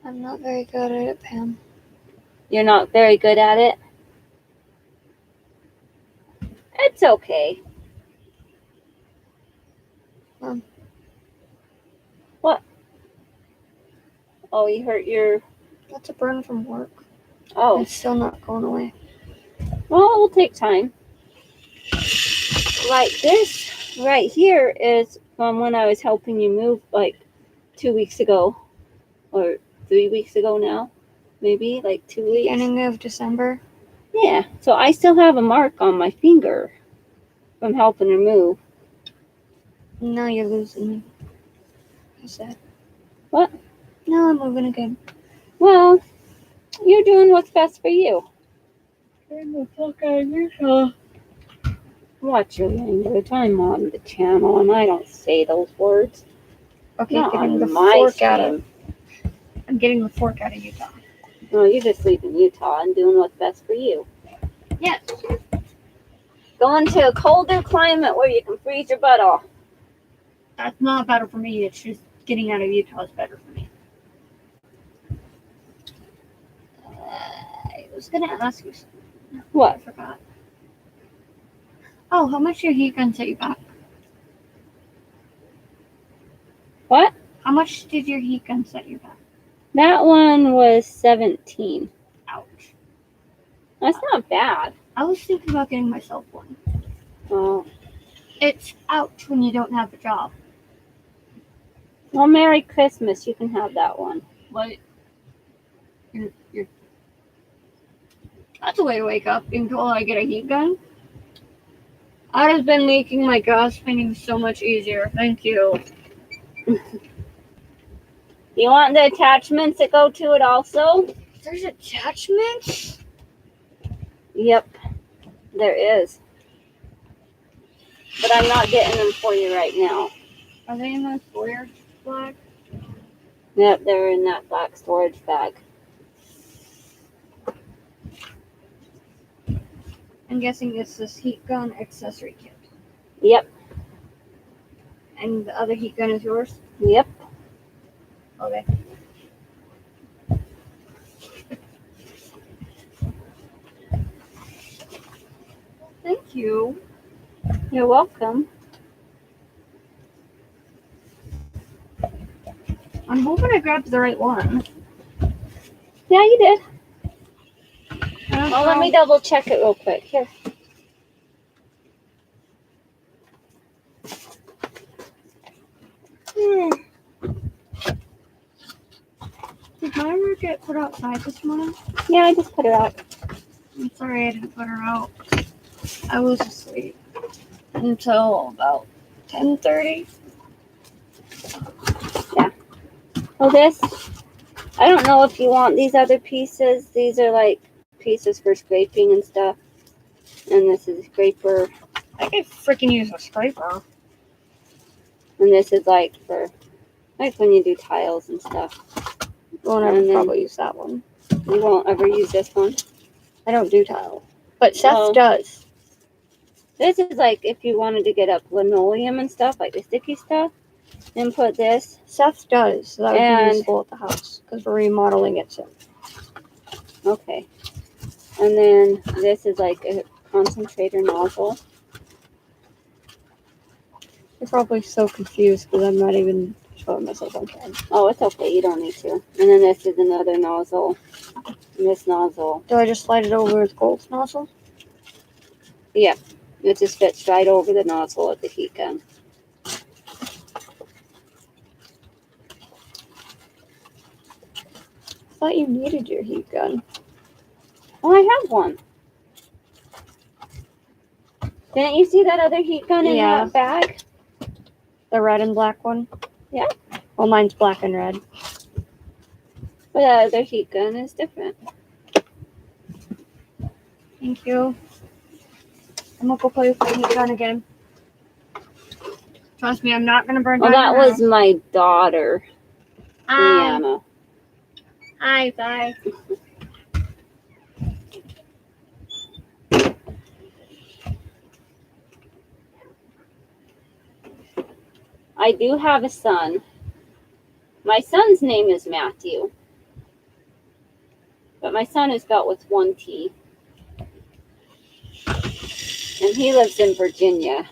I'm not very good at it, Pam. You're not very good at it? It's okay. What? Oh, you hurt your... That's a burn from work. Oh, It's still not going away. well, it will take time. Like this right here is from when I was helping you move like 2 weeks ago. Or 3 weeks ago now. Maybe like 2 weeks. Beginning of December. Yeah, so I still have a mark on my finger from helping her move. Now you're losing me. I said. What? No, I'm moving again. Well, you're doing what's best for you. Get the fuck out of here. Watch your language. I'm on the channel and I don't say those words. Okay, Not getting the on my fork out stream. of. I'm getting the fork out of Utah. No, you're just leaving Utah and doing what's best for you. Yes. Going to a colder climate where you can freeze your butt off. That's not better for me. It's just getting out of Utah is better for me. I was gonna ask you something. What? I forgot. Oh, how much your heat gun set you back? What? How much did your heat gun set you back? That one was 17. Ouch. That's not bad. I was thinking about getting myself one. Oh. It's ouch when you don't have a job. Well, Merry Christmas. You can have that one. But you're that's a way to wake up until I get a heat gun. That has been making my gas spinning so much easier. Thank you. You want the attachments that go to it also? There's attachments? Yep, there is. But I'm not getting them for you right now. Are they in the storage bag? Yep, they're in that black storage bag. I'm guessing it's this heat gun accessory kit. Yep, And the other heat gun is yours? yep. Okay. Thank you. You're welcome. I'm hoping I grabbed the right one. Yeah, you did. Well, let me double check it real quick. Here. Did my work get put outside this morning? Yeah, I just put it out. I'm sorry I didn't put her out. I was asleep until about 10:30. Oh, this. I don't know if you want these other pieces. These are like pieces for scraping and stuff. And this is a scraper. I could freaking use a scraper. And this is like for like when you do tiles and stuff. Won't And ever then- probably use that one. You won't ever use this one. I don't do tile. But Seth Well- does. This is like if you wanted to get up linoleum and stuff, like the sticky stuff. Then put this. Seth does. So that would And- be useful at the house because we're remodeling it soon. Okay. And then this is like a concentrator nozzle. You're probably so confused because I'm not even show myself on camera. Oh, it's okay. You don't need to. And then this is another nozzle. And this nozzle. Do I just slide it over with Colt's nozzle? It just fits right over the nozzle of the heat gun. I thought you needed your heat gun. Oh, I have one. Didn't you see that other heat gun in Yeah. that bag? The red and black one? Yeah. Well, mine's black and red. But the other heat gun is different. Thank you. I'm gonna go play with my heat gun again. Trust me, I'm not gonna burn Well, down that your was my daughter, house. Brianna. Hi, bye. I do have a son. My son's name is Matthew. But my son is spelled with one T. And he lives in Virginia.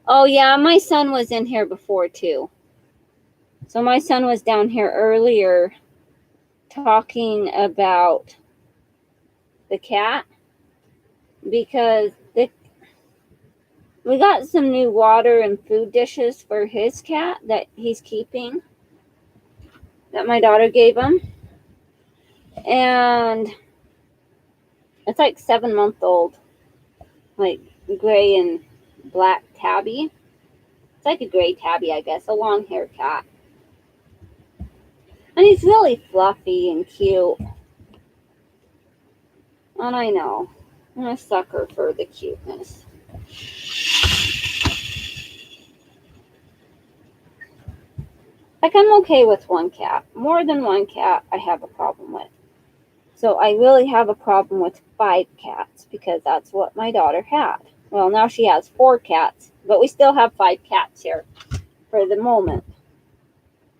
Oh, yeah, my son was in here before, too. So my son was down here earlier talking about the cat. Because we got some new water and food dishes for his cat that he's keeping. That my daughter gave him. And it's like 7-month-old. Like gray and black tabby. It's like a gray tabby, I guess. A long hair cat. And he's really fluffy and cute. And I know. I'm a sucker for the cuteness. Like, I'm okay with one cat. More than one cat, I have a problem with. So I really have a problem with 5 cats because that's what my daughter had. Well, now she has 4 cats, but we still have 5 cats here for the moment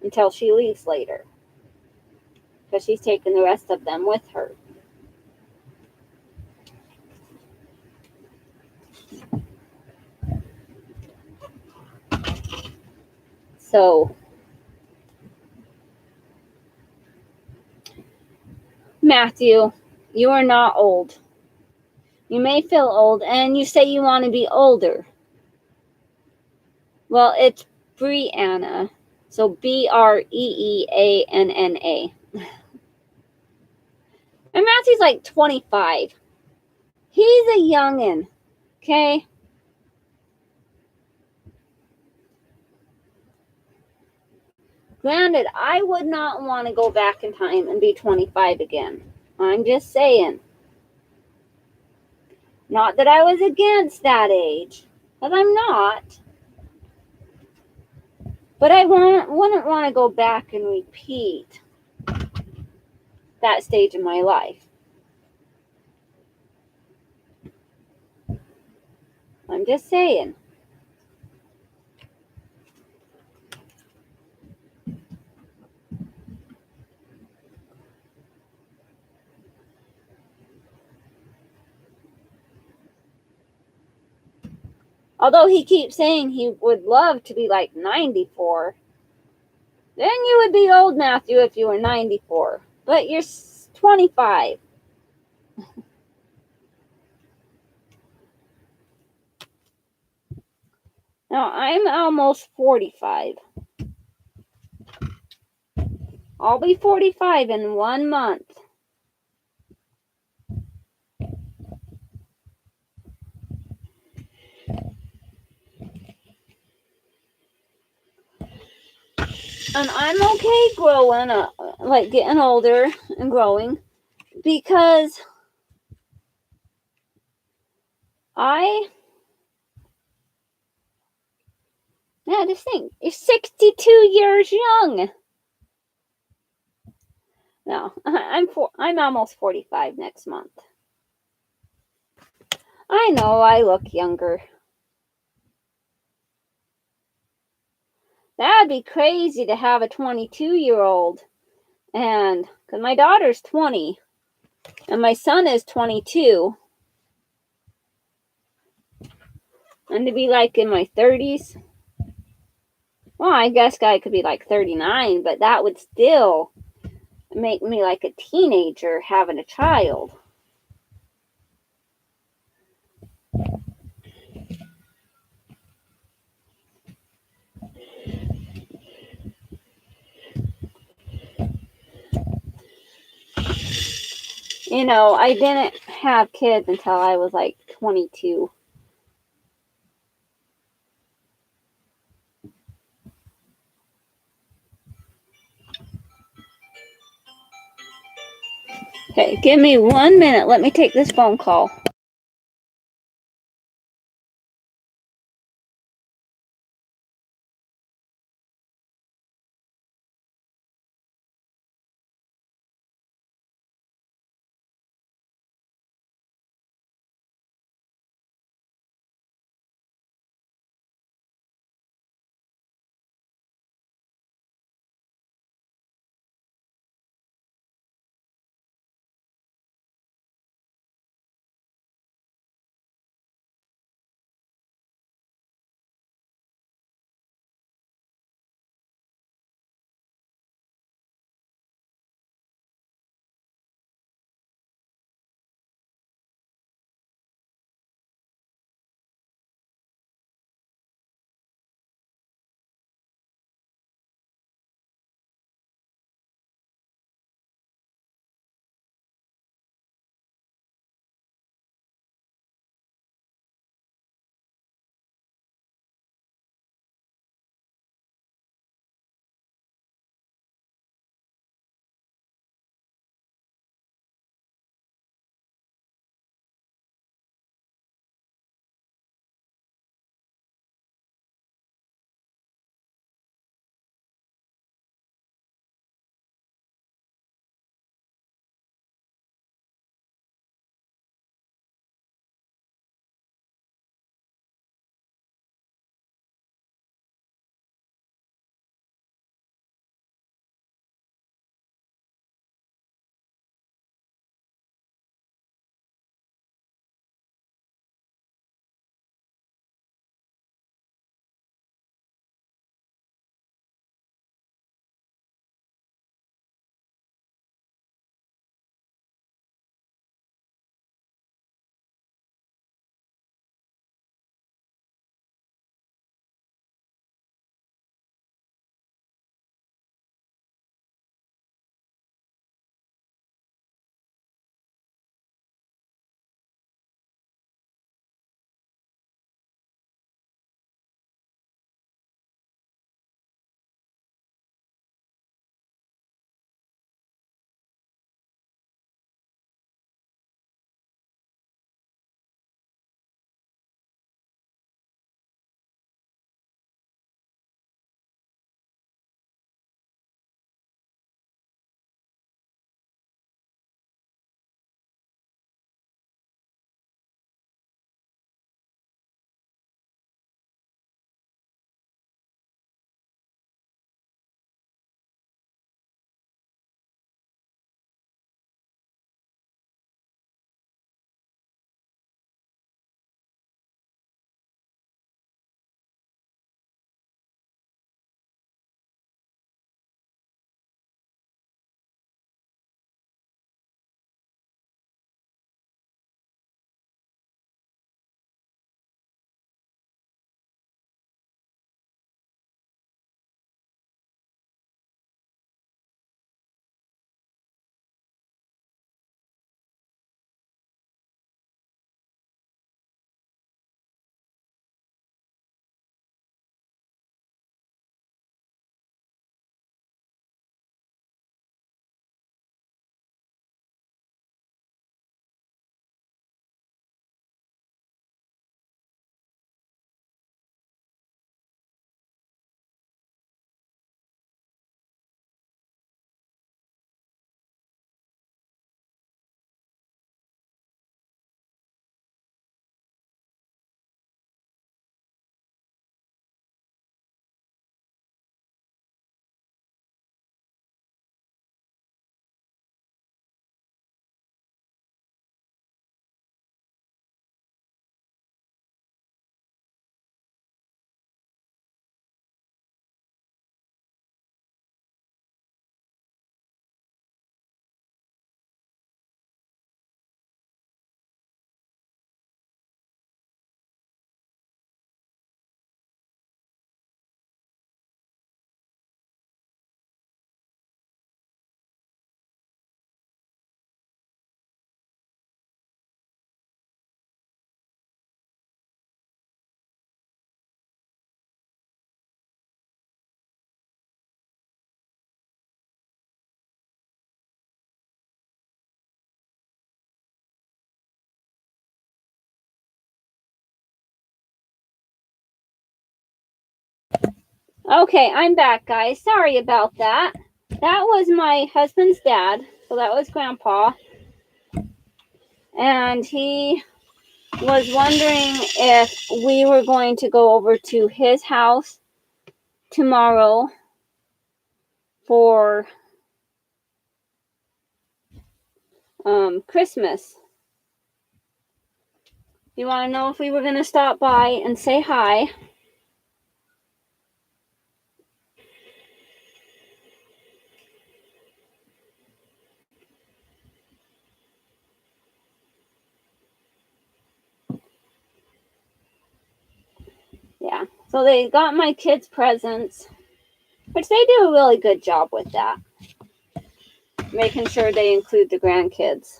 until she leaves later because she's taking the rest of them with her. So, Matthew, you are not old. You may feel old, and you say you want to be older. Well, it's Brianna. So Breeanna. And Matthew's like 25. He's a youngin', okay? Granted, I would not want to go back in time and be 25 again. I'm just saying. Not that I was against that age, because I'm not. But I wouldn't want to go back and repeat that stage of my life. I'm just saying. Although he keeps saying he would love to be like 94. Then you would be old, Matthew, if you were 94. But you're 25. Now, I'm almost 45. I'll be 45 in 1 month. And I'm okay growing up, like getting older and growing, because just think, you're 62 years young. No, I'm almost 45 next month. I know I look younger. That'd be crazy to have a 22-year-old. And because my daughter's 20 and my son is 22. And to be like in my 30s, well, I guess I could be like 39, but that would still make me like a teenager having a child. You know, I didn't have kids until I was like 22. Okay, give me 1 minute. Let me take this phone call. Okay, I'm back, guys. Sorry about that. That was my husband's dad. So that was Grandpa. And he was wondering if we were going to go over to his house tomorrow for Christmas. You want to know if we were going to stop by and say hi? Yeah. So they got my kids presents, which they do a really good job with that. Making sure they include the grandkids.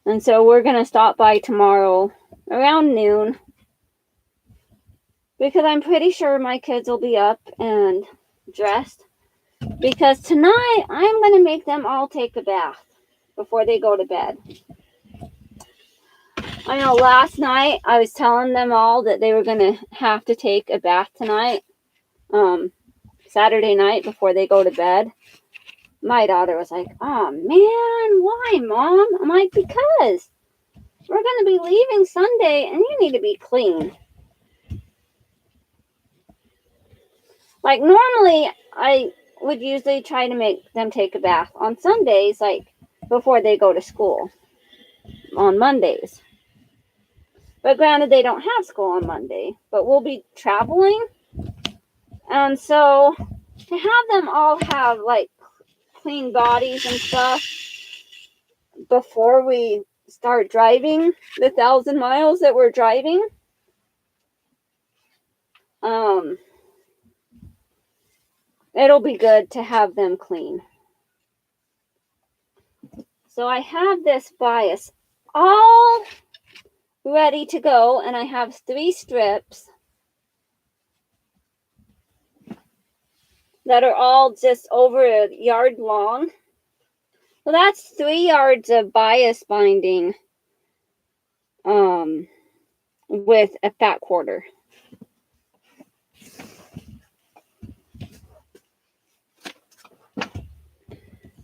And so we're going to stop by tomorrow around noon. Because I'm pretty sure my kids will be up and dressed. Because tonight I'm going to make them all take a bath before they go to bed. I know last night I was telling them all that they were going to have to take a bath tonight. Saturday night before they go to bed. My daughter was like, "Oh man, why, Mom?" I'm like, "Because we're going to be leaving Sunday and you need to be clean." Like normally I would usually try to make them take a bath on Sundays, like before they go to school on Mondays. But granted, they don't have school on Monday, but we'll be traveling. And so to have them all have like clean bodies and stuff before we start driving the 1,000 miles that we're driving, it'll be good to have them clean. So I have this bias all ready to go, and I have 3 strips that are all just over a yard long. So that's 3 yards of bias binding with a fat quarter.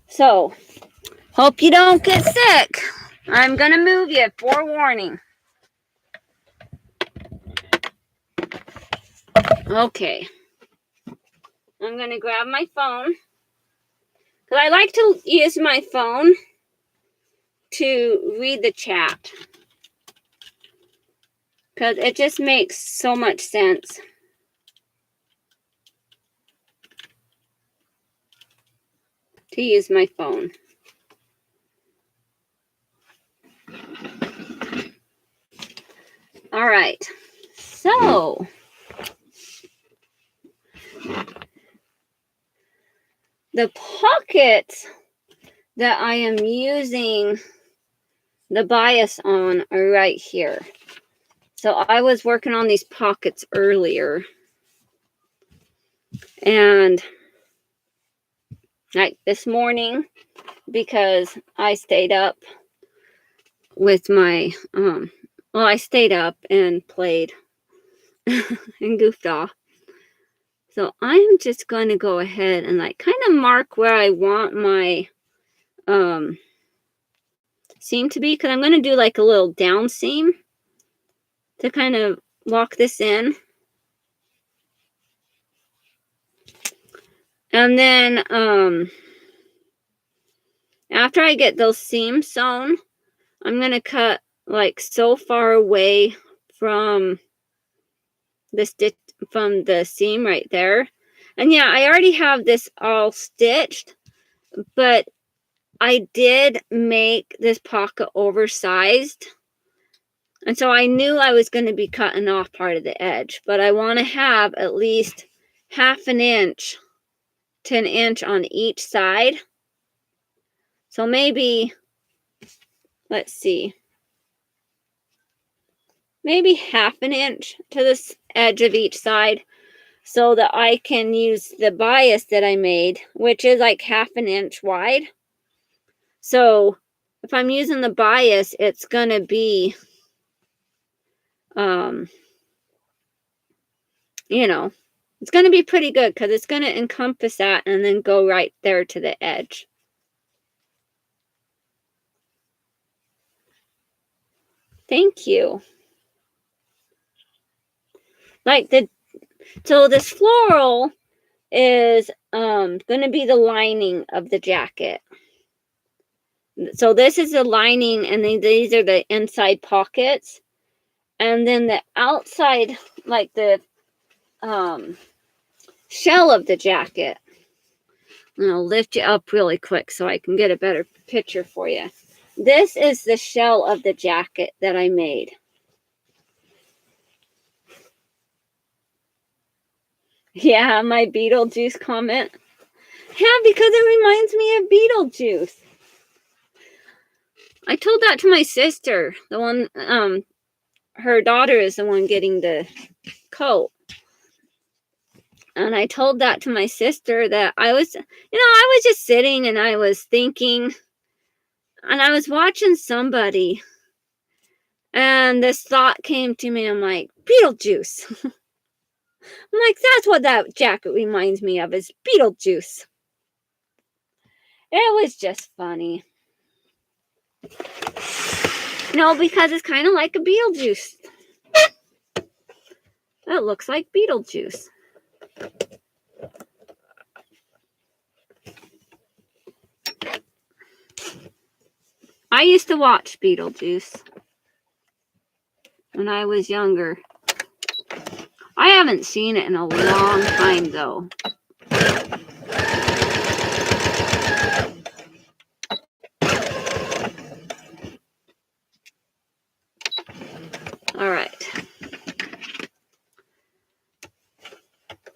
So, hope you don't get sick. I'm going to move you, forewarning. Okay. I'm going to grab my phone. Because I like to use my phone to read the chat. Because it just makes so much sense. To use my phone. All right. So, the pockets that I am using the bias on are right here. So I was working on these pockets earlier. And like this morning, because I stayed up with my, I stayed up and played and goofed off. So I'm just going to go ahead and like kind of mark where I want my seam to be, because I'm going to do like a little down seam to kind of lock this in. And then after I get those seams sewn, I'm going to cut like so far away from the stitch, from the seam right there. And yeah, I already have this all stitched, but I did make this pocket oversized. And so I knew I was going to be cutting off part of the edge, but I want to have at least 1/2 inch to 1 inch on each side. So maybe, let's see, maybe 1/2 inch to this edge of each side, so that I can use the bias that I made, which is like 1/2 inch wide. So if I'm using the bias, it's going to be you know, it's going to be pretty good because it's going to encompass that and then go right there to the edge. Thank you. So this floral is going to be the lining of the jacket. So this is the lining, and then these are the inside pockets. And then the outside, like the shell of the jacket. I'm going to lift you up really quick so I can get a better picture for you. This is the shell of the jacket that I made. Yeah, my Beetlejuice comment. Yeah, because it reminds me of Beetlejuice. I told that to my sister. The one, her daughter is the one getting the coat. And I told that to my sister that I was just sitting and I was thinking, and I was watching somebody, and this thought came to me. I'm like, Beetlejuice. I'm like, that's what that jacket reminds me of, is Beetlejuice. It was just funny. No, because it's kind of like a Beetlejuice. That looks like Beetlejuice. I used to watch Beetlejuice when I was younger. I haven't seen it in a long time, though. All right.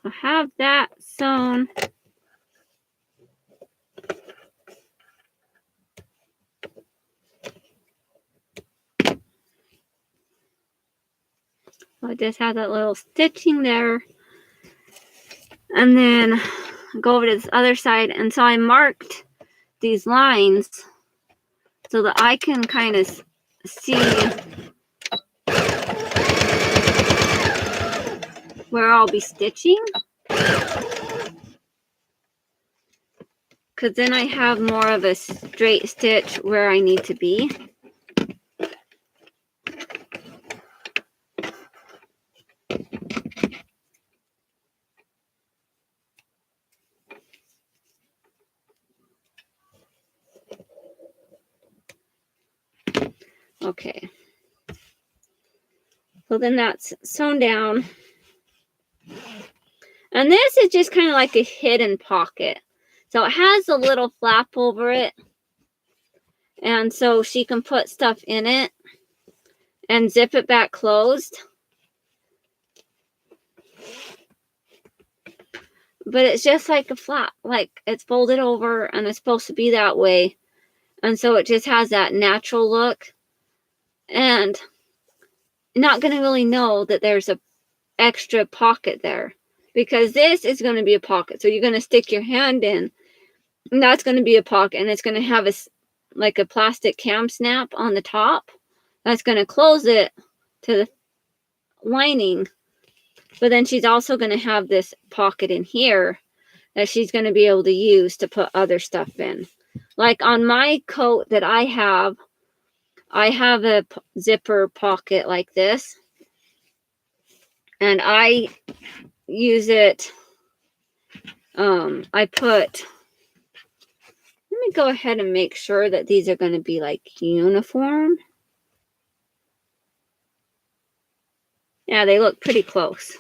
I have that sewn. I just have that little stitching there. And then go over to this other side. And so I marked these lines so that I can kind of see where I'll be stitching. Because then I have more of a straight stitch where I need to be. Okay. So then that's sewn down. And this is just kind of like a hidden pocket. So it has a little flap over it. And so she can put stuff in it and zip it back closed. But it's just like a flap. Like it's folded over and it's supposed to be that way. And so it just has that natural look. And you're not going to really know that there's a extra pocket there. Because this is going to be a pocket. So you're going to stick your hand in. And that's going to be a pocket. And it's going to have like a plastic cam snap on the top. That's going to close it to the lining. But then she's also going to have this pocket in here that she's going to be able to use to put other stuff in. Like on my coat that I have a zipper pocket like this. And I use it. Let me go ahead and make sure that these are going to be like uniform. Yeah, they look pretty close.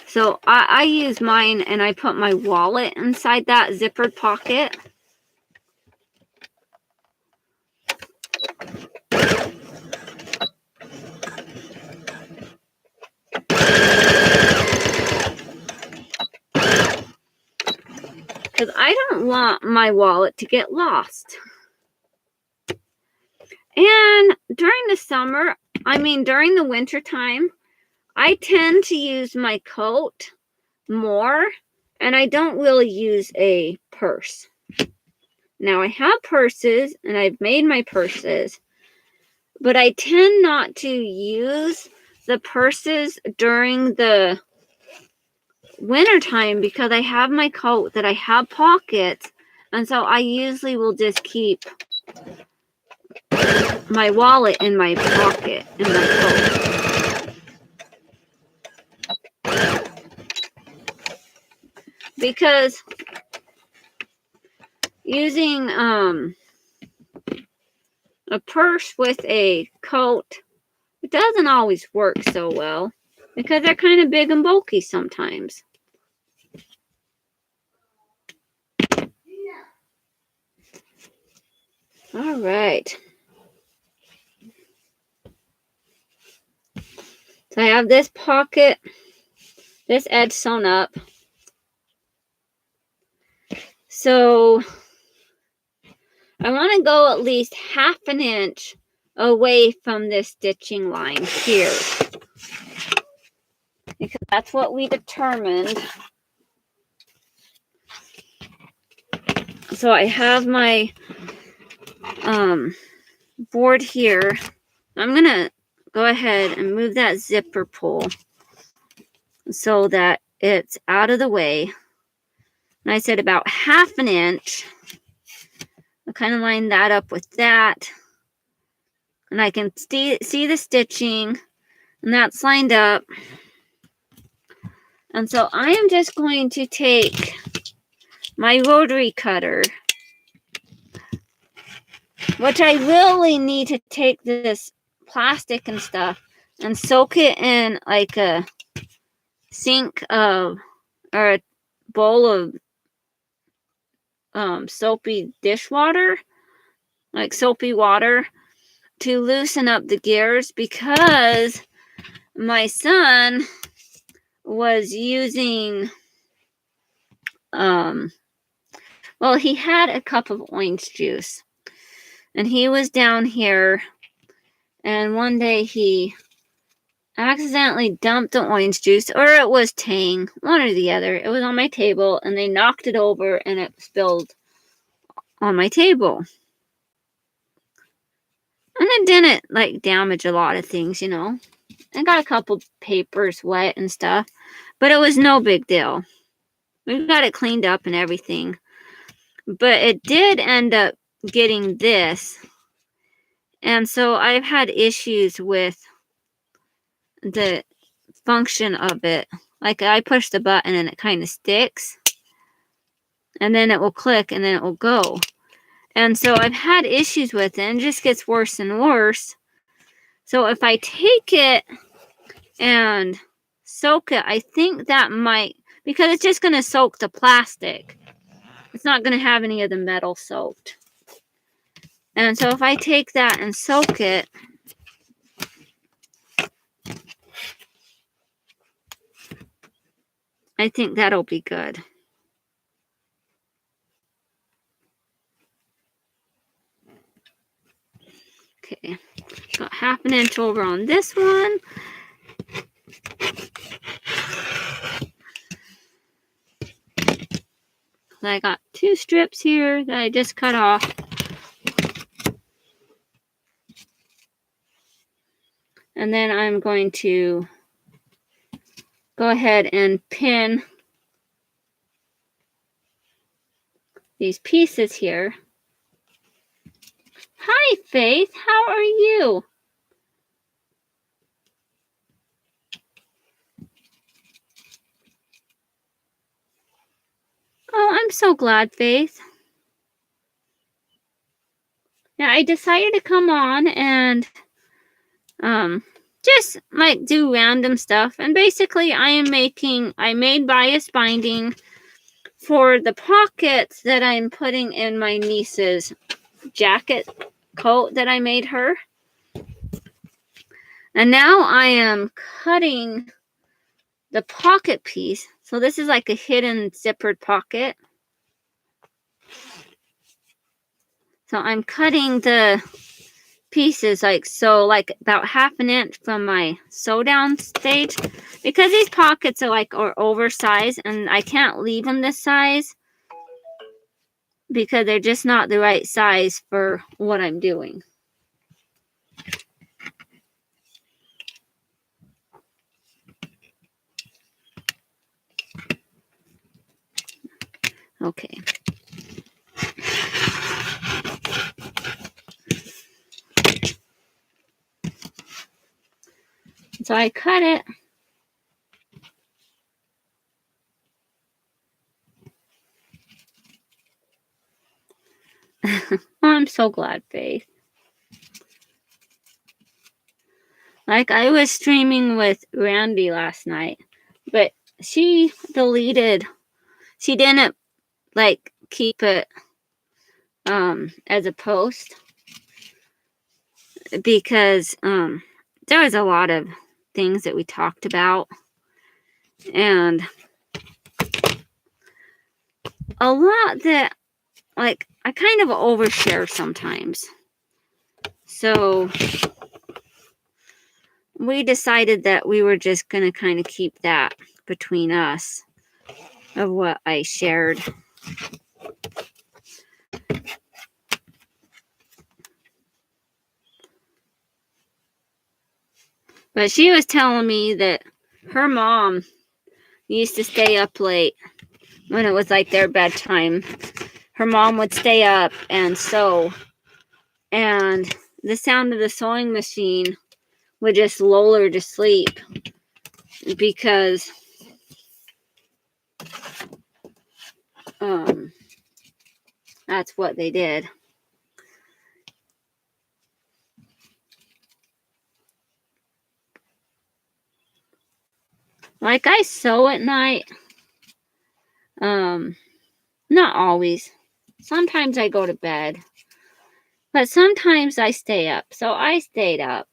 So I use mine and I put my wallet inside that zippered pocket. Because I don't want my wallet to get lost. And during the summer, during the winter time, I tend to use my coat more, and I don't really use a purse. Now, I have purses, and I've made my purses, but I tend not to use the purses during the wintertime, because I have my coat that I have pockets, and so I usually will just keep my wallet in my pocket in my coat. Because using a purse with a coat, it doesn't always work so well because they're kind of big and bulky sometimes. All right. So I have this pocket, this edge sewn up. So I want to go at least 1/2 inch away from this stitching line here, because that's what we determined. So I have my board here. I'm gonna go ahead and move that zipper pull so that it's out of the way. And I said about 1/2 inch. I'll kind of line that up with that. And I can see the stitching, and that's lined up. And so I am just going to take my rotary cutter, which I really need to take this plastic and stuff and soak it in like a sink of, or a bowl of soapy dishwater, like soapy water, to loosen up the gears, because my son was using well, he had a cup of orange juice, and he was down here, and one day he accidentally dumped the orange juice, or it was Tang, one or the other. It was on my table, and they knocked it over, and it spilled on my table. And it didn't like damage a lot of things, you know. I got a couple papers wet and stuff, but it was no big deal. We got it cleaned up and everything. But it did end up getting this. And so I've had issues with the function of it. Like, I push the button and it kind of sticks, and then it will click and then it will go. And so I've had issues with it, and it just gets worse and worse. So if I take it and soak it, I think that might, because it's just going to soak the plastic. It's not going to have any of the metal soaked. And so if I take that and soak it, I think that'll be good. Okay, got 1/2 inch over on this one. I got 2 strips here that I just cut off. And then I'm going to go ahead and pin these pieces here. Hi, Faith. How are you? Oh, I'm so glad, Faith. Yeah, I decided to come on and just like do random stuff. And basically I made bias binding for the pockets that I'm putting in my niece's jacket coat that I made her. And now I am cutting the pocket piece. So this is like a hidden zippered pocket. So I'm cutting the pieces like so, like about 1/2 inch from my sew down stage, because these pockets are oversized, and I can't leave them this size because they're just not the right size for what I'm doing. Okay. So I cut it. Oh, I'm so glad, Faith. Like, I was streaming with Randy last night, but she didn't, like, keep it, as a post because, there was a lot of things that we talked about and a lot that, like, I kind of overshare sometimes. So we decided that we were just going to kind of keep that between us of what I shared. But she was telling me that her mom used to stay up late when it was like their bedtime. Her mom would stay up and sew, and the sound of the sewing machine would just lull her to sleep because that's what they did. Like, I sew at night. Not always. Sometimes I go to bed. But sometimes I stay up. So I stayed up.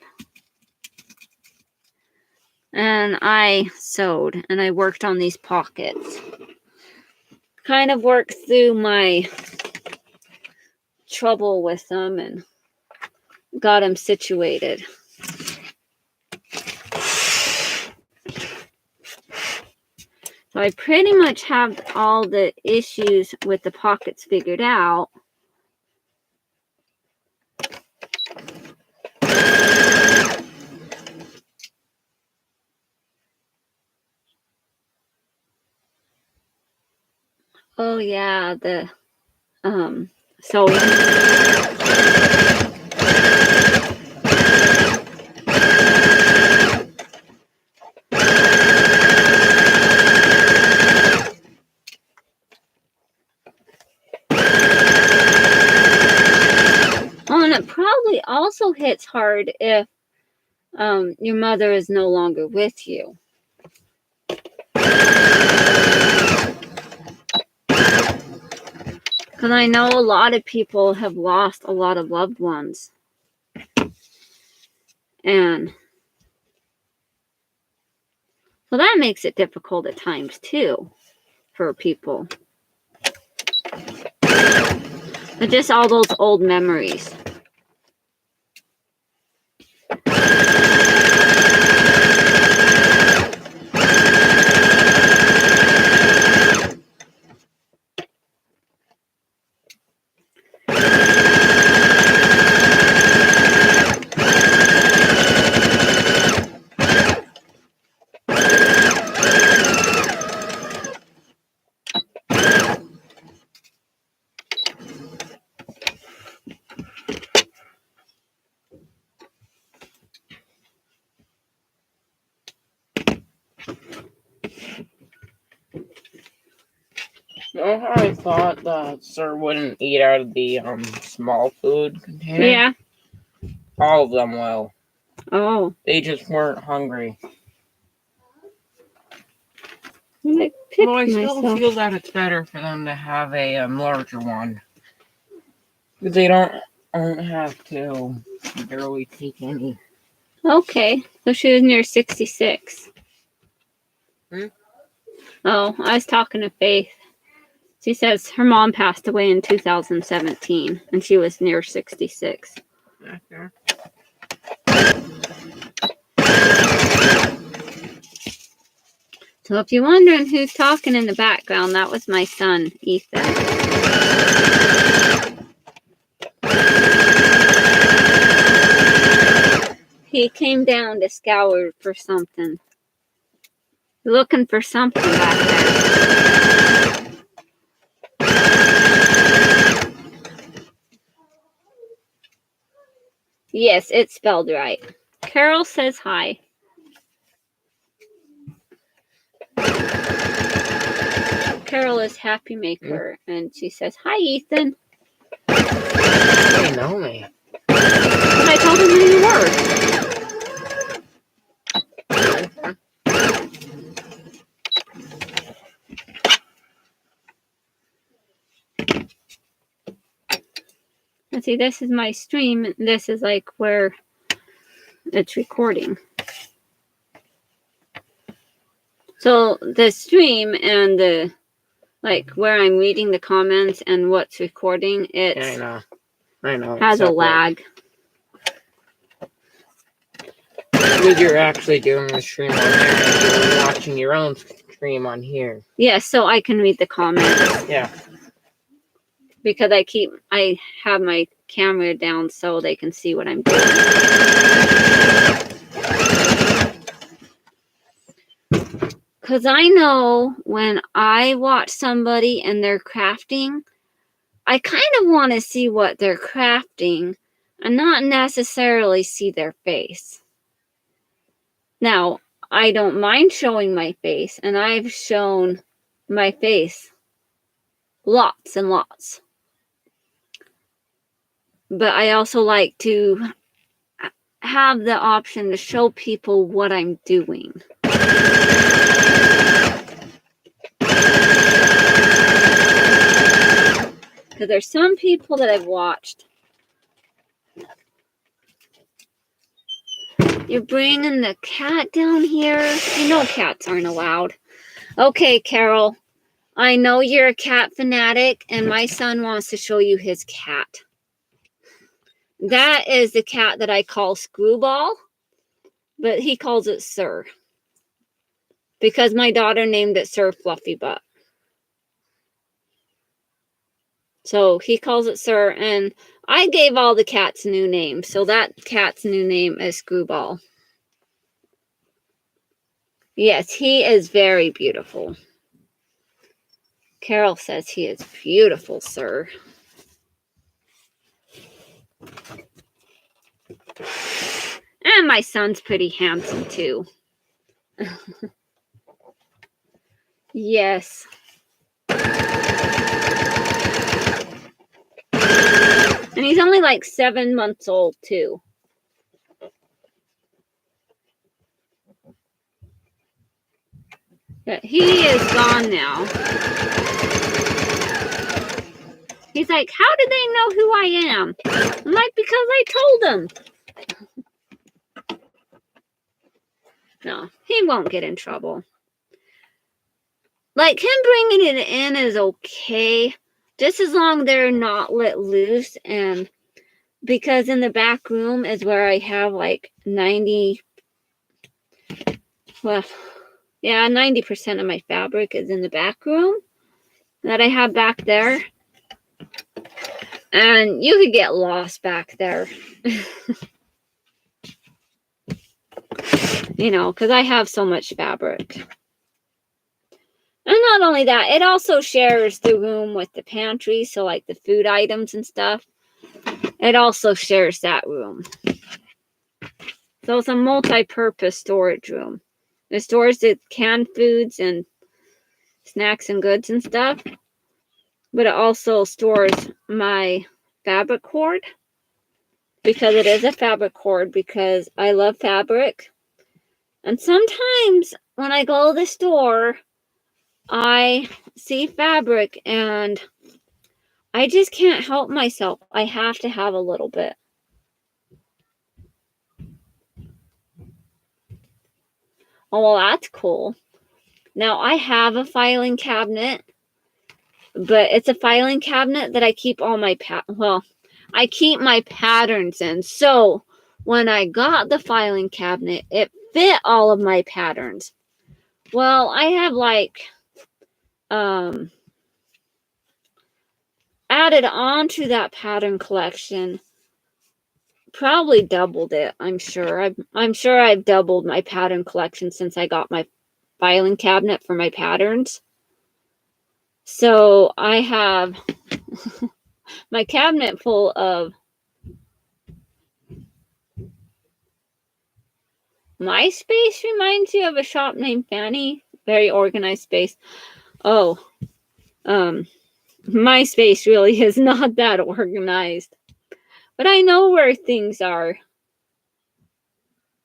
And I sewed. And I worked on these pockets. Kind of worked through my trouble with them and got them situated. So I pretty much have all the issues with the pockets figured out. Oh yeah, the sewing. Oh, and it probably also hits hard if your mother is no longer with you. Because I know a lot of people have lost a lot of loved ones. And so that makes it difficult at times too for people. But just all those old memories. I thought that Sir wouldn't eat out of the small food container. Yeah. All of them will. Oh. They just weren't hungry. I Well, I still feel that it's better for them to have a larger one. Because they don't have to barely take any. Okay. So she was near 66. Oh, I was talking to Faith. She says her mom passed away in 2017 and she was near 66. Okay. So if you're wondering who's talking in the background, that was my son, Ethan. He came down to scour for something. Looking for something back there. Yes, it's spelled right. Carol says hi. Carol is Happy Maker, and she says, hi, Ethan. They know me. And I told him who you were. And see, this is my stream. This is like where it's recording. So the stream and the like where I'm reading the comments and what's recording, it I know. has a lag. You're actually doing the stream on there and you're watching your own stream on here. Yeah, so I can read the comments. Yeah. Because I have my camera down so they can see what I'm doing. Because I know when I watch somebody and they're crafting, I kind of want to see what they're crafting and not necessarily see their face. Now, I don't mind showing my face, and I've shown my face lots and lots. But I also like to have the option to show people what I'm doing. Because there's some people that I've watched. You're bringing the cat down here? You know cats aren't allowed. Okay, Carol. I know you're a cat fanatic, and my son wants to show you his cat. That is the cat that I call Screwball, but he calls it Sir. Because my daughter named it Sir Fluffy Butt. So he calls it Sir, and I gave all the cats new names. So that cat's new name is Screwball. Yes, he is very beautiful. Carol says he is beautiful, Sir. And my son's pretty handsome, too. Yes. And he's only like 7 months old, too. But he is gone now. He's like, how did they know who I am? I'm like, because I told them. No, he won't get in trouble. Like, him bringing it in is okay. Just as long as they're not let loose. And because in the back room is where I have like 90% of my fabric is in the back room that I have back there. And you could get lost back there. You know, because I have so much fabric. And not only that, it also shares the room with the pantry. So like the food items and stuff. It also shares that room. So it's a multi-purpose storage room. It stores the canned foods and snacks and goods and stuff. But it also stores my fabric cord. Because it is a fabric cord. Because I love fabric. And sometimes when I go to the store, I see fabric and I just can't help myself. I have to have a little bit. Oh, well, that's cool. Now, I have a filing cabinet, but it's a filing cabinet that I keep all my I keep my patterns in. So, when I got the filing cabinet, it fit all of my patterns. Well, I have like added on to that pattern collection, probably doubled it. I'm sure I've doubled my pattern collection since I got my filing cabinet for my patterns. So I have my cabinet full of my space reminds you of a shop named Fanny. Very organized space. Oh, my space really is not that organized. But I know where things are.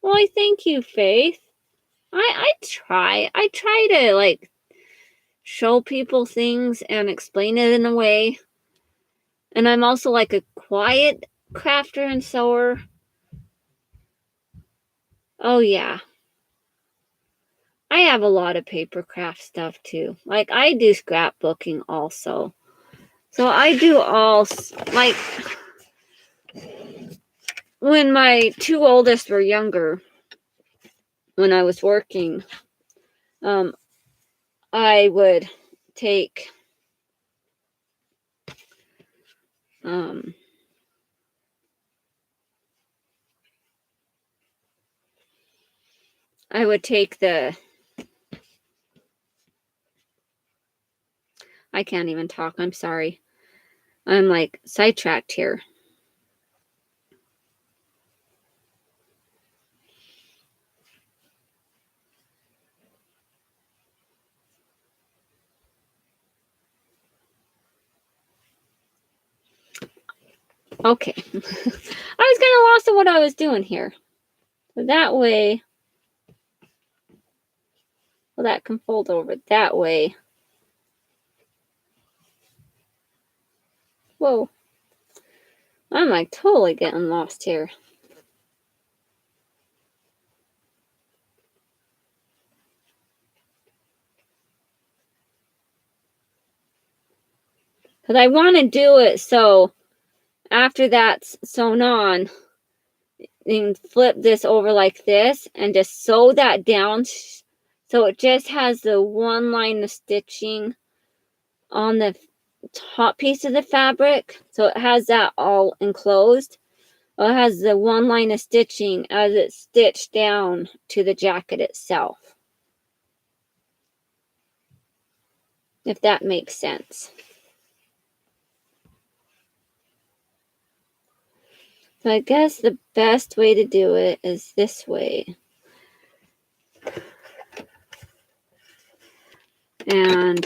Well, I thank you, Faith. I try. I try to like show people things and explain it in a way. And I'm also like a quiet crafter and sewer. Oh yeah. I have a lot of paper craft stuff too. Like I do scrapbooking also. So I do all like when my two oldest were younger, when I was working, I would take the I can't even talk. I'm sorry. I'm like sidetracked here. Okay. I was kind of lost in what I was doing here. So that way, well, that can fold over that way. Whoa. I'm like totally getting lost here. Because I want to do it so after that's sewn on, then flip this over like this and just sew that down so it just has the one line of stitching on the top piece of the fabric. So it has that all enclosed. It has the one line of stitching as it's stitched down to the jacket itself. If that makes sense. So I guess the best way to do it is this way. And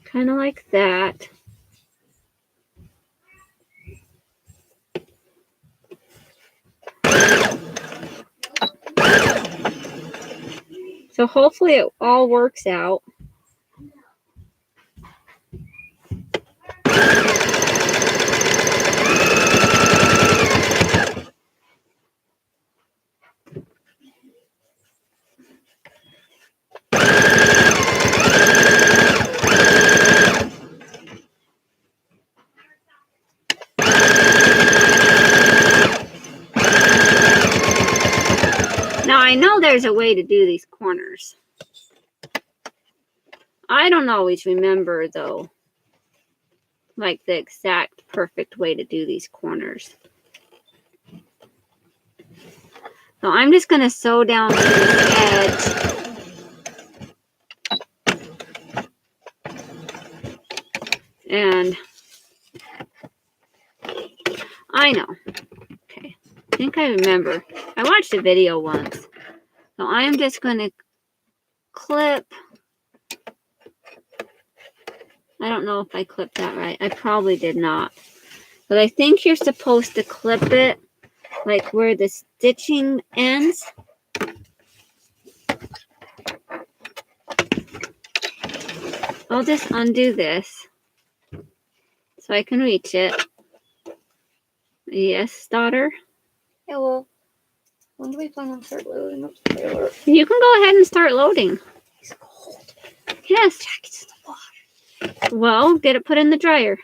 kind of like that. So hopefully it all works out. Now I know there's a way to do these corners. I don't always remember though, like the exact perfect way to do these corners. So I'm just going to sew down to this edge. And I know. Okay. I think I remember. I watched a video once. So I am just going to clip. I don't know if I clipped that right. I probably did not. But I think you're supposed to clip it like where the stitching ends. I'll just undo this so I can reach it. Yes, daughter? Yeah, well, when do we plan on start loading up the trailer? You can go ahead and start loading. It's cold. Yes. Jacket's in the wash. Well, get it put in the dryer.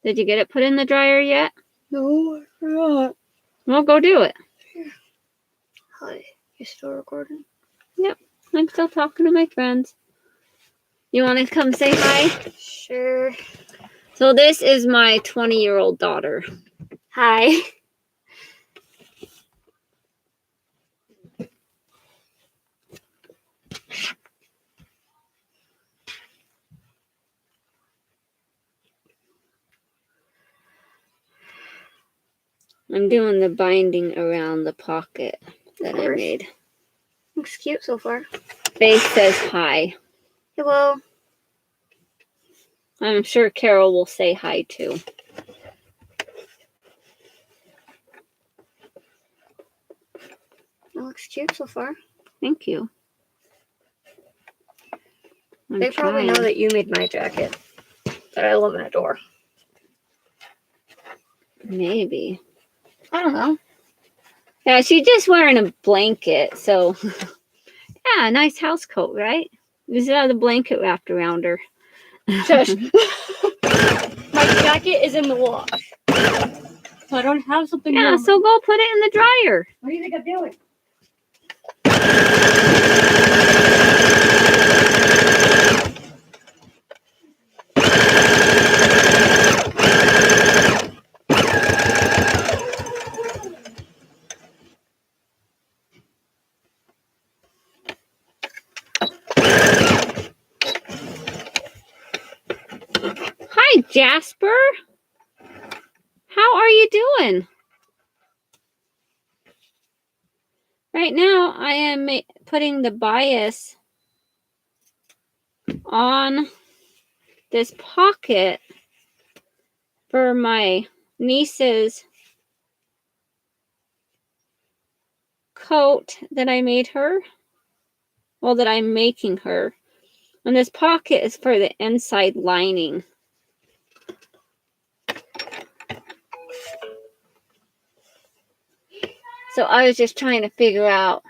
Did you get it put in the dryer yet? No, I forgot. Well, go do it. Hi, you still recording? Yep, I'm still talking to my friends. You want to come say hi? Sure. So this is my 20-year-old daughter. Hi. I'm doing the binding around the pocket that I course. made. Looks cute so far. Face says hi. Hello. I'm sure Carol will say hi too. It looks cute so far. Thank you. They probably know that you made my jacket. That I love that door. Maybe. I don't know. Yeah, she's just wearing a blanket, so yeah, nice house coat, right? This is how the blanket wrapped around her. Shush. My jacket is in the wash. So I don't have something Yeah, warm. so go put it in the dryer. What do you think I'm doing? Hi, Jasper. How are you doing? Right now, I am putting the bias on this pocket for my niece's coat that I made her. Well, that I'm making her. And this pocket is for the inside lining. So I was just trying to figure out.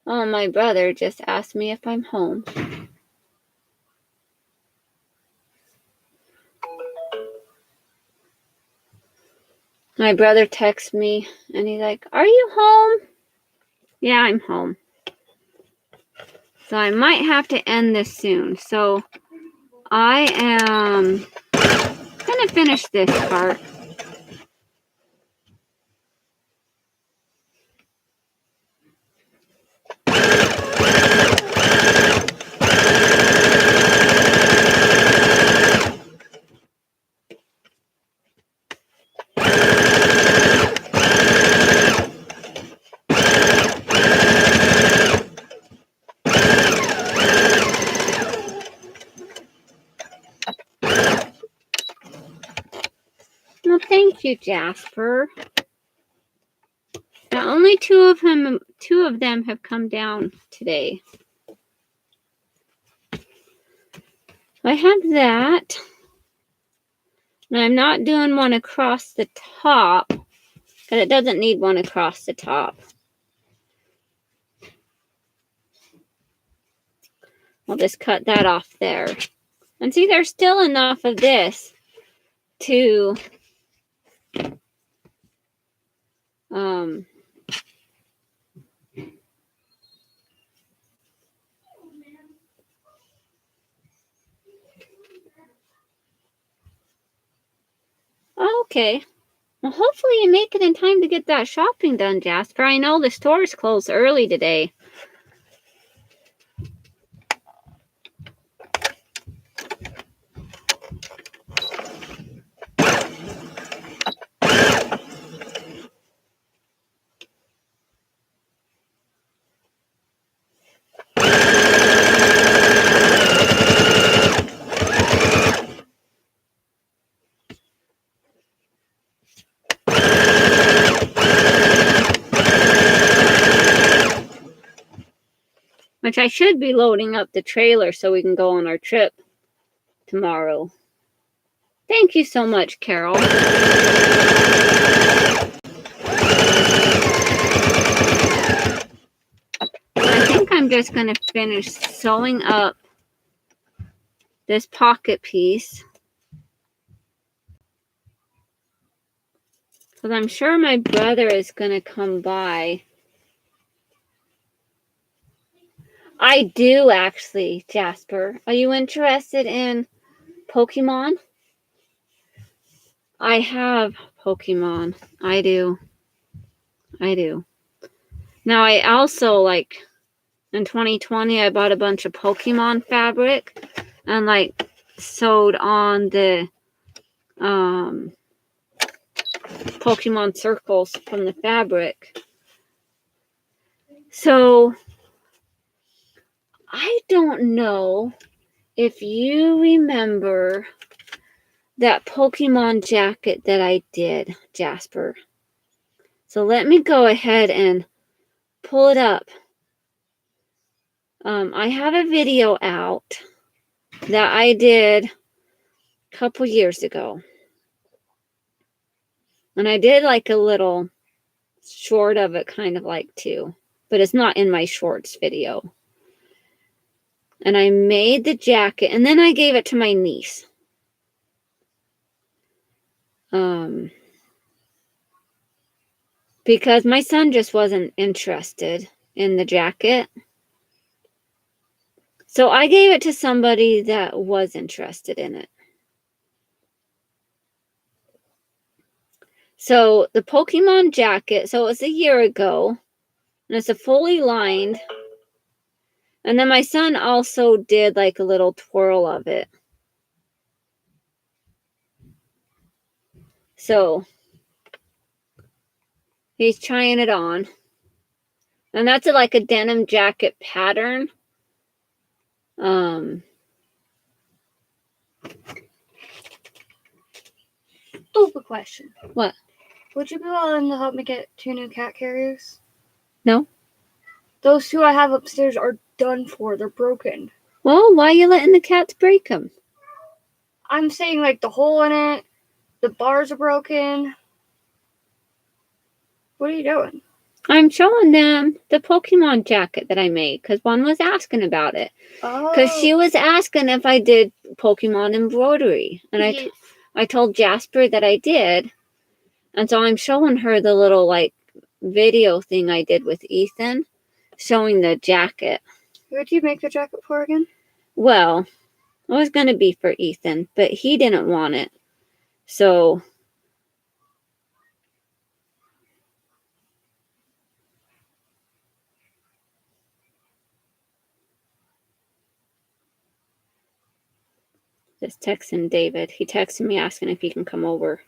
Oh, my brother just asked me if I'm home. My brother texts me and he's like, "Are you home?" Yeah, I'm home. So I might have to end this soon. So I am going to finish this part. Well, thank you, Jasper. Now, only two of them have come down today. I have that. And I'm not doing one across the top because it doesn't need one across the top. I'll just cut that off there. And see, there's still enough of this to okay. Well, hopefully you make it in time to get that shopping done, Jasper. I know the store's closed early today. Which I should be loading up the trailer so we can go on our trip tomorrow. Thank you so much, Carol. I think I'm just going to finish sewing up this pocket piece. Because I'm sure my brother is going to come by. I do, actually, Jasper. Are you interested in Pokemon? I have Pokemon. I do. Now, I also, in 2020, I bought a bunch of Pokemon fabric and, sewed on the Pokemon circles from the fabric. So I don't know if you remember that Pokemon jacket that I did, Jasper. So let me go ahead and pull it up. I have a video out that I did a couple years ago. And I did like a little short of it, kind of like too. But it's not in my shorts video. And I made the jacket, and then I gave it to my niece. Because my son just wasn't interested in the jacket. So I gave it to somebody that was interested in it. So the Pokemon jacket, so it was a year ago, and it's a fully lined. And then my son also did like a little twirl of it. So he's trying it on. And that's like a denim jacket pattern. Stupid question. What? Would you be willing to help me get 2 new cat carriers? No. Those 2 I have upstairs are done for. They're broken. Well, why are you letting the cats break them? I'm saying like the hole in it, the bars are broken. What are you doing? I'm showing them the Pokemon jacket that I made because one was asking about it. Oh. Because she was asking if I did Pokemon embroidery. And Yes. I told Jasper that I did. And so I'm showing her the little like video thing I did with Ethan showing the jacket. Who did you make the jacket for again? Well, it was going to be for Ethan, but he didn't want it. So just texting David. He texted me asking if he can come over.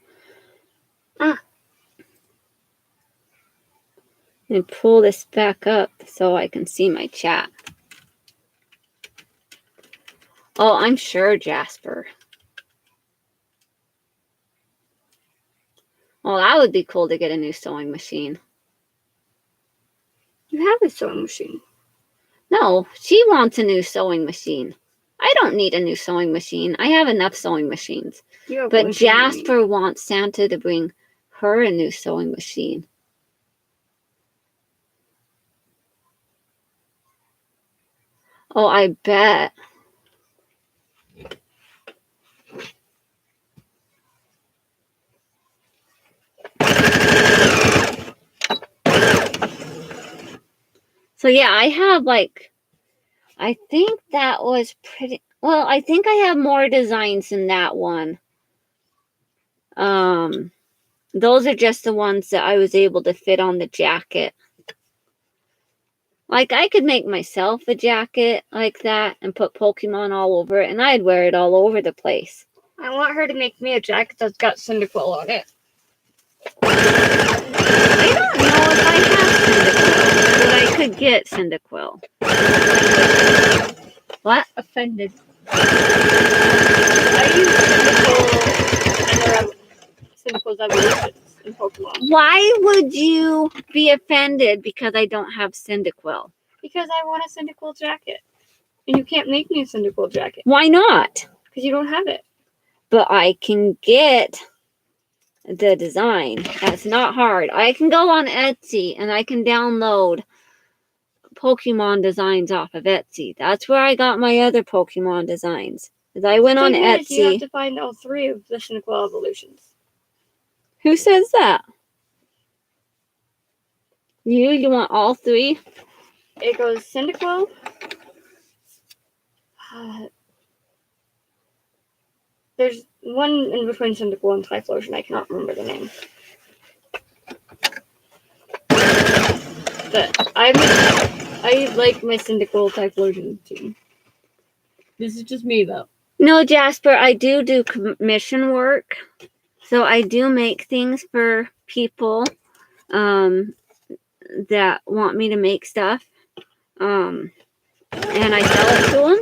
And pull this back up so I can see my chat. Oh, I'm sure, Jasper. Well, that would be cool to get a new sewing machine. You have a sewing machine. No, she wants a new sewing machine. I don't need a new sewing machine. I have enough sewing machines. You have But one too many. Jasper wants Santa to bring her a new sewing machine. Oh, I bet. So yeah, I have like, I think that was pretty, well, I think I have more designs than that one. Those are just the ones that I was able to fit on the jacket. Like, I could make myself a jacket like that and put Pokemon all over it, and I'd wear it all over the place. I want her to make me a jacket that's got Cyndaquil on it. I don't know if I have Cyndaquil, but I could get Cyndaquil. What? Offended. I use Cyndaquil's evolutions in Pokemon. Why would you be offended because I don't have Cyndaquil? Because I want a Cyndaquil jacket. And you can't make me a Cyndaquil jacket. Why not? Because you don't have it. But I can get the design. That's not hard. I can go on Etsy and I can download Pokemon designs off of Etsy. That's where I got my other Pokemon designs. Because I went on Thing is, you have Etsy. to find all 3 of the Cyndaquil evolutions. Who says that? You want all 3? It goes Cyndaquil. There's one in between Cyndaquil and Typhlosion. I cannot remember the name. But I like my Cyndaquil Typhlosion team. This is just me, though. No, Jasper, I do commission work. So I do make things for people that want me to make stuff. And I sell it to them.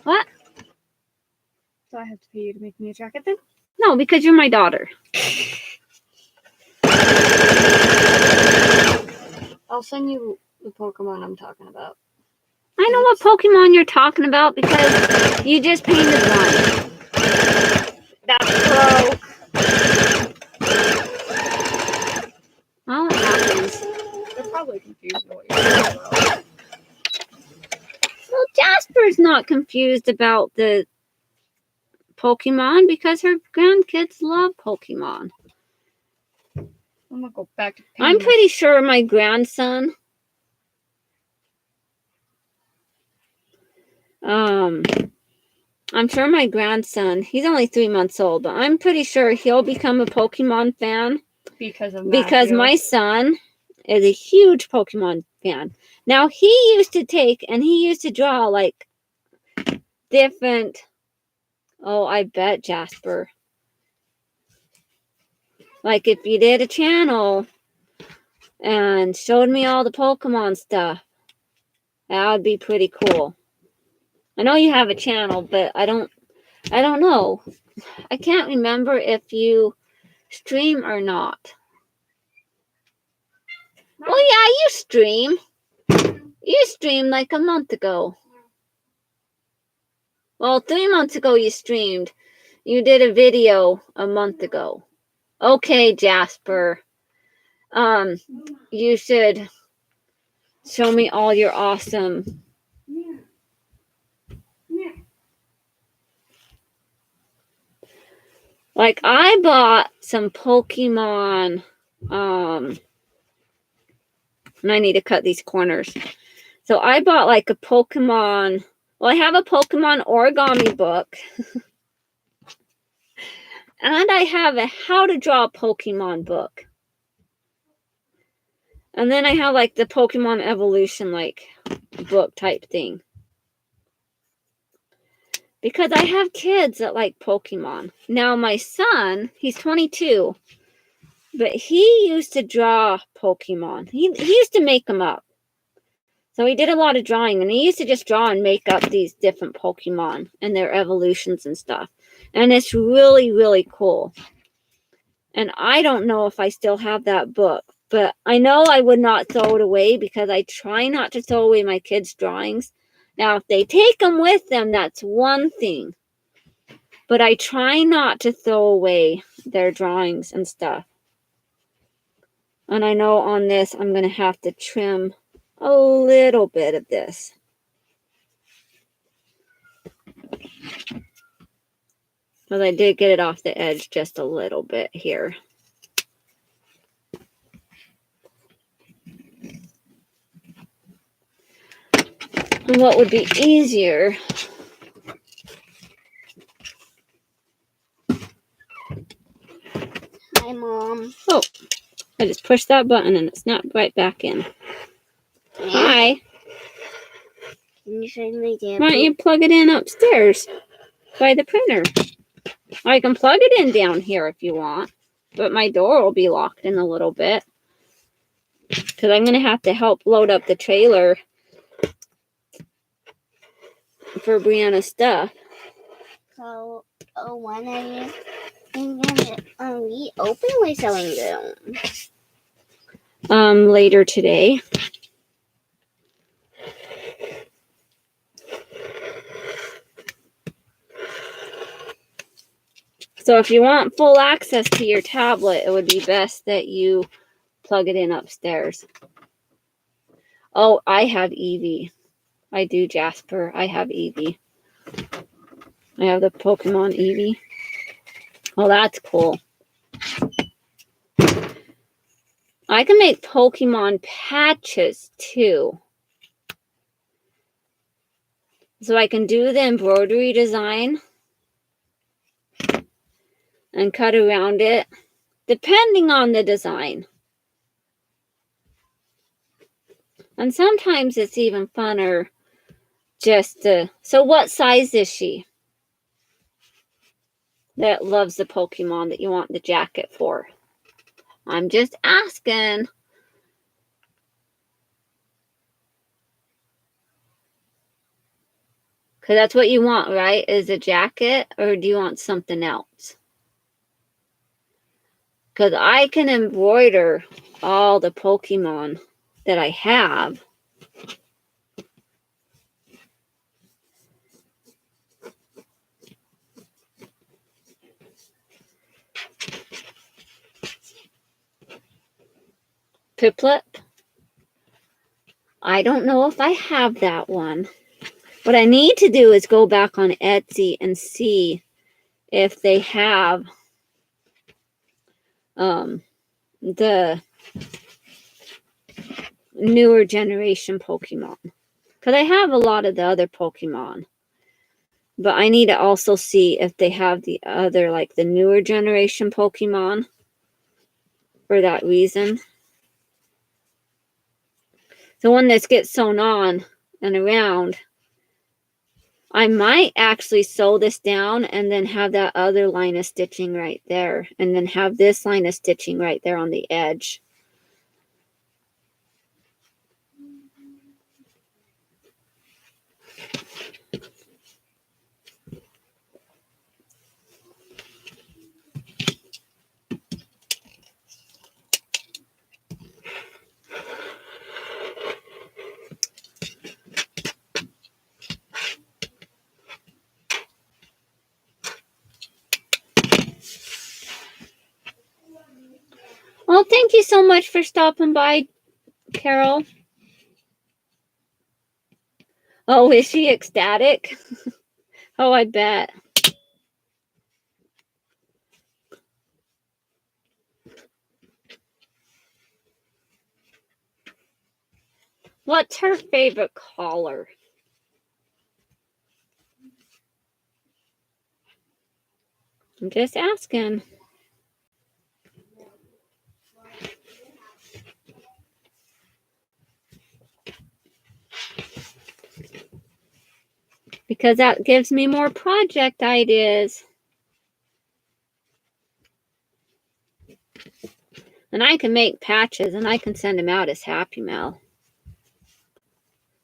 What? So I have to pay you to make me a jacket then? No, because you're my daughter. I'll send you the Pokemon I'm talking about. I know what Pokemon you're talking about because you just painted one. That's broke. Well, it happens. They're probably confused with what you're talking about. Well, Jasper's not confused about the Pokemon because her grandkids love Pokemon. I'm gonna go back to I'm painting. pretty sure my grandson, I'm sure my grandson, he's only 3 months old, but I'm pretty sure he'll become a Pokemon fan because because my son is a huge Pokemon fan. Now, he used to draw like different, oh, I bet, Jasper. Like if you did a channel and showed me all the Pokemon stuff, that would be pretty cool. I know you have a channel, but I don't know. I can't remember if you stream or not. Well, yeah, you stream. You streamed like a month ago. Well, 3 months ago you streamed. You did a video a month ago. Okay, Jasper. You should show me all your awesome. Like I bought some Pokemon. And I need to cut these corners. So I bought like a Pokemon. Well, I have a Pokemon origami book. And I have a how to draw a Pokemon book. And then I have like the Pokemon evolution like book type thing. Because I have kids that like Pokemon. Now my son, he's 22, but he used to draw Pokemon. He used to make them up. So he did a lot of drawing, and he used to just draw and make up these different Pokemon and their evolutions and stuff. And it's really, really cool. And I don't know if I still have that book, but I know I would not throw it away because I try not to throw away my kids' drawings. Now, if they take them with them, that's one thing. But I try not to throw away their drawings and stuff. And I know on this, I'm going to have to trim a little bit of this. Because I did get it off the edge just a little bit here. And what would be easier Hi, Mom. Oh, I just pushed that button and it snapped right back in. Hi. Can you show me the Why don't you plug it in upstairs by the printer? Or I can plug it in down here if you want. But my door will be locked in a little bit. Because I'm going to have to help load up the trailer for Brianna's stuff. So, when are you reopen with selling them? Later today. So if you want full access to your tablet, it would be best that you plug it in upstairs. Oh, I have Eevee. I do, Jasper. I have Eevee. I have the Pokemon Eevee. Oh, that's cool. I can make Pokemon patches too. So I can do the embroidery design and cut around it, depending on the design. And sometimes it's even funner just to... So what size is she? that loves the Pokemon that you want the jacket for? I'm just asking. Because that's what you want, right? Is a jacket, or do you want something else? Because I can embroider all the Pokemon that I have. Piplup. I don't know if I have that one. What I need to do is go back on Etsy and see if they have the newer generation Pokemon. Because I have a lot of the other Pokemon. But I need to also see if they have the other, like the newer generation Pokemon. For that reason. The one that gets sewn on and around. I might actually sew this down and then have that other line of stitching right there. And then have this line of stitching right there on the edge. Well, thank you so much for stopping by, Carol. Oh, is she ecstatic? Oh, I bet. What's her favorite color? I'm just asking. Because that gives me more project ideas. And I can make patches and I can send them out as Happy Mail.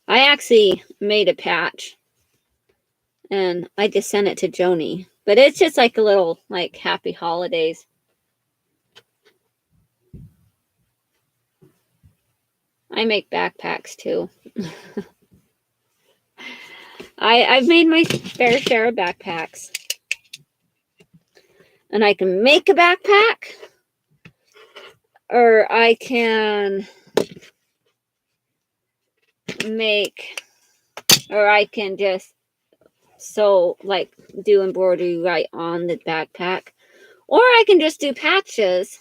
I actually made a patch. And I just sent it to Joni. But it's just like a little, like, happy holidays. I make backpacks too. I've made my fair share of backpacks. And I can make a backpack. Or I can make, or I can just sew, like, do embroidery right on the backpack. Or I can just do patches.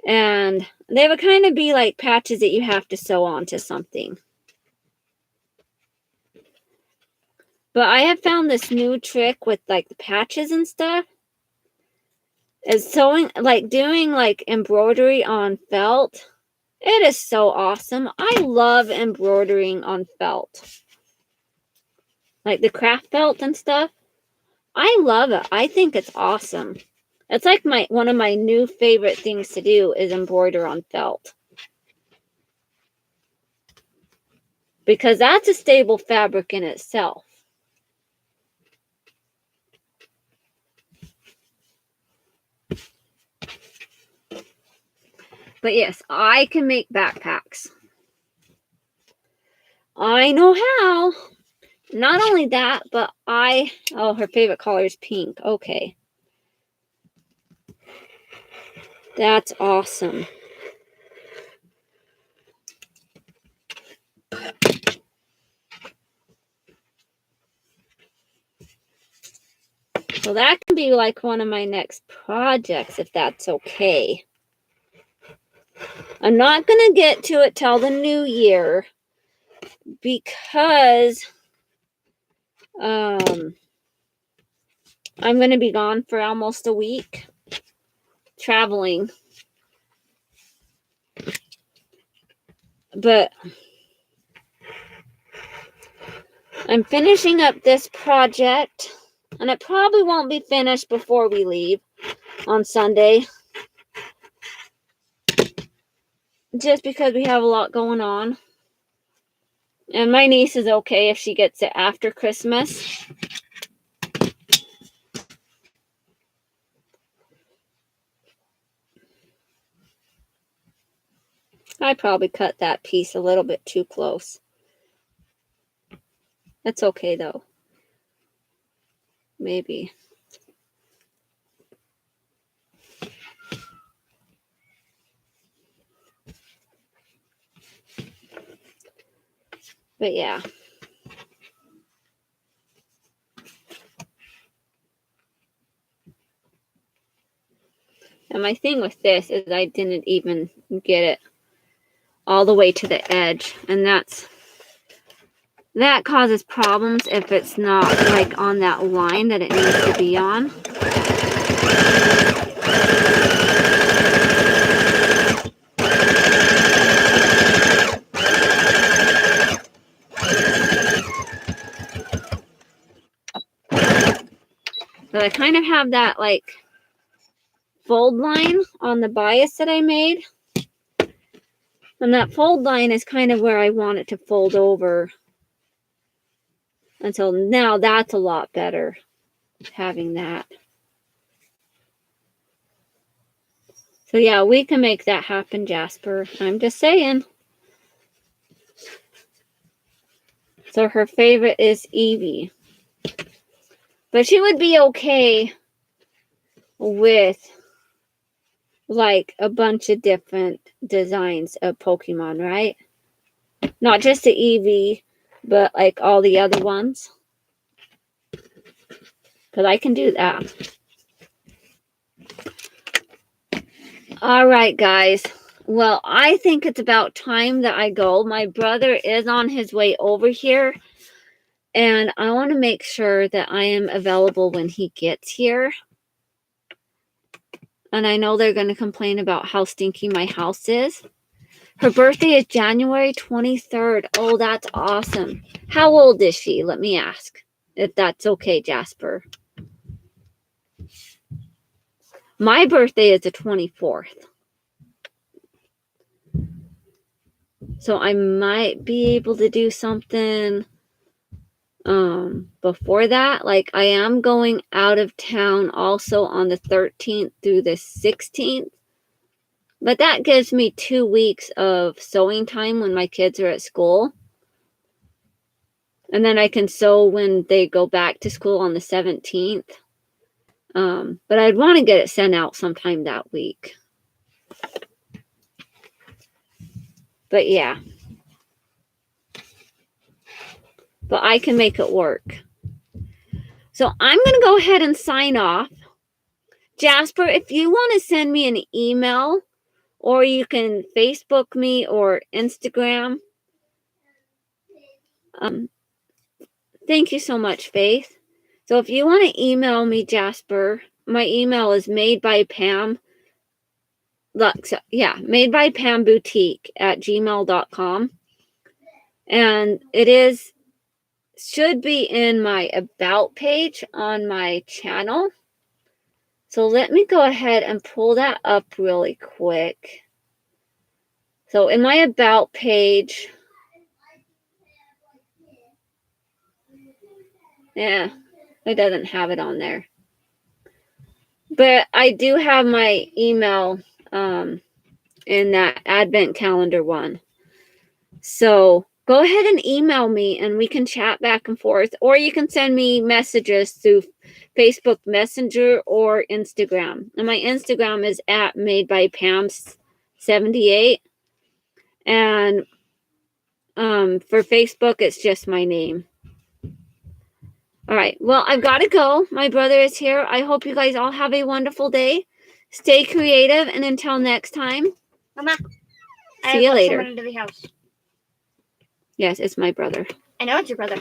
And they would kind of be like patches that you have to sew onto something. But I have found this new trick with like the patches and stuff. Is sewing, like doing like embroidery on felt. It is so awesome. I love embroidering on felt. Like the craft felt and stuff. I love it. I think it's awesome. It's like one of my new favorite things to do is embroider on felt. Because that's a stable fabric in itself. But yes, I can make backpacks. I know how. Not only that, but oh, her favorite color is pink. Okay. That's awesome. So that can be like one of my next projects, if that's okay. I'm not going to get to it till the new year because I'm going to be gone for almost a week traveling. But I'm finishing up this project And it probably won't be finished before we leave on Sunday. Just because we have a lot going on. And my niece is okay if she gets it after Christmas. I probably cut that piece a little bit too close. That's okay though. Maybe. But yeah. And my thing with this is I didn't even get it all the way to the edge. And that causes problems if it's not like on that line that it needs to be on. But I kind of have that like fold line on the bias that I made. And that fold line is kind of where I want it to fold over. Until now, that's a lot better having that. So yeah, we can make that happen, Jasper. I'm just saying. So her favorite is Eevee. But she would be okay with like a bunch of different designs of Pokemon, right? Not just the Eevee, but like all the other ones. Because I can do that. All right, guys. Well, I think it's about time that I go. My brother is on his way over here. And I want to make sure that I am available when he gets here. And I know they're going to complain about how stinky my house is. Her birthday is January 23rd. Oh, that's awesome. How old is she? Let me ask. If that's okay, Jasper. My birthday is the 24th. So I might be able to do something before that. Like I am going out of town also on the 13th through the 16th. But that gives me 2 weeks of sewing time when my kids are at school. And then I can sew when they go back to school on the 17th. But I'd want to get it sent out sometime that week. But yeah. But I can make it work. So I'm going to go ahead and sign off. Jasper, if you want to send me an email, or you can Facebook me or Instagram. Thank you so much, Faith. So if you want to email me, Jasper, my email is madebypam. madebypamboutique@gmail.com. And it should be in my about page on my channel. So let me go ahead and pull that up really quick. So in my about page, yeah, it doesn't have it on there. But I do have my email in that advent calendar one. So go ahead and email me and we can chat back and forth. Or you can send me messages through Facebook Messenger or Instagram. And my Instagram is at madebypam78. And for Facebook, it's just my name. All right. Well, I've got to go. My brother is here. I hope you guys all have a wonderful day. Stay creative. And until next time. Mama, See you later. someone into the house. Yes, it's my brother. I know it's your brother.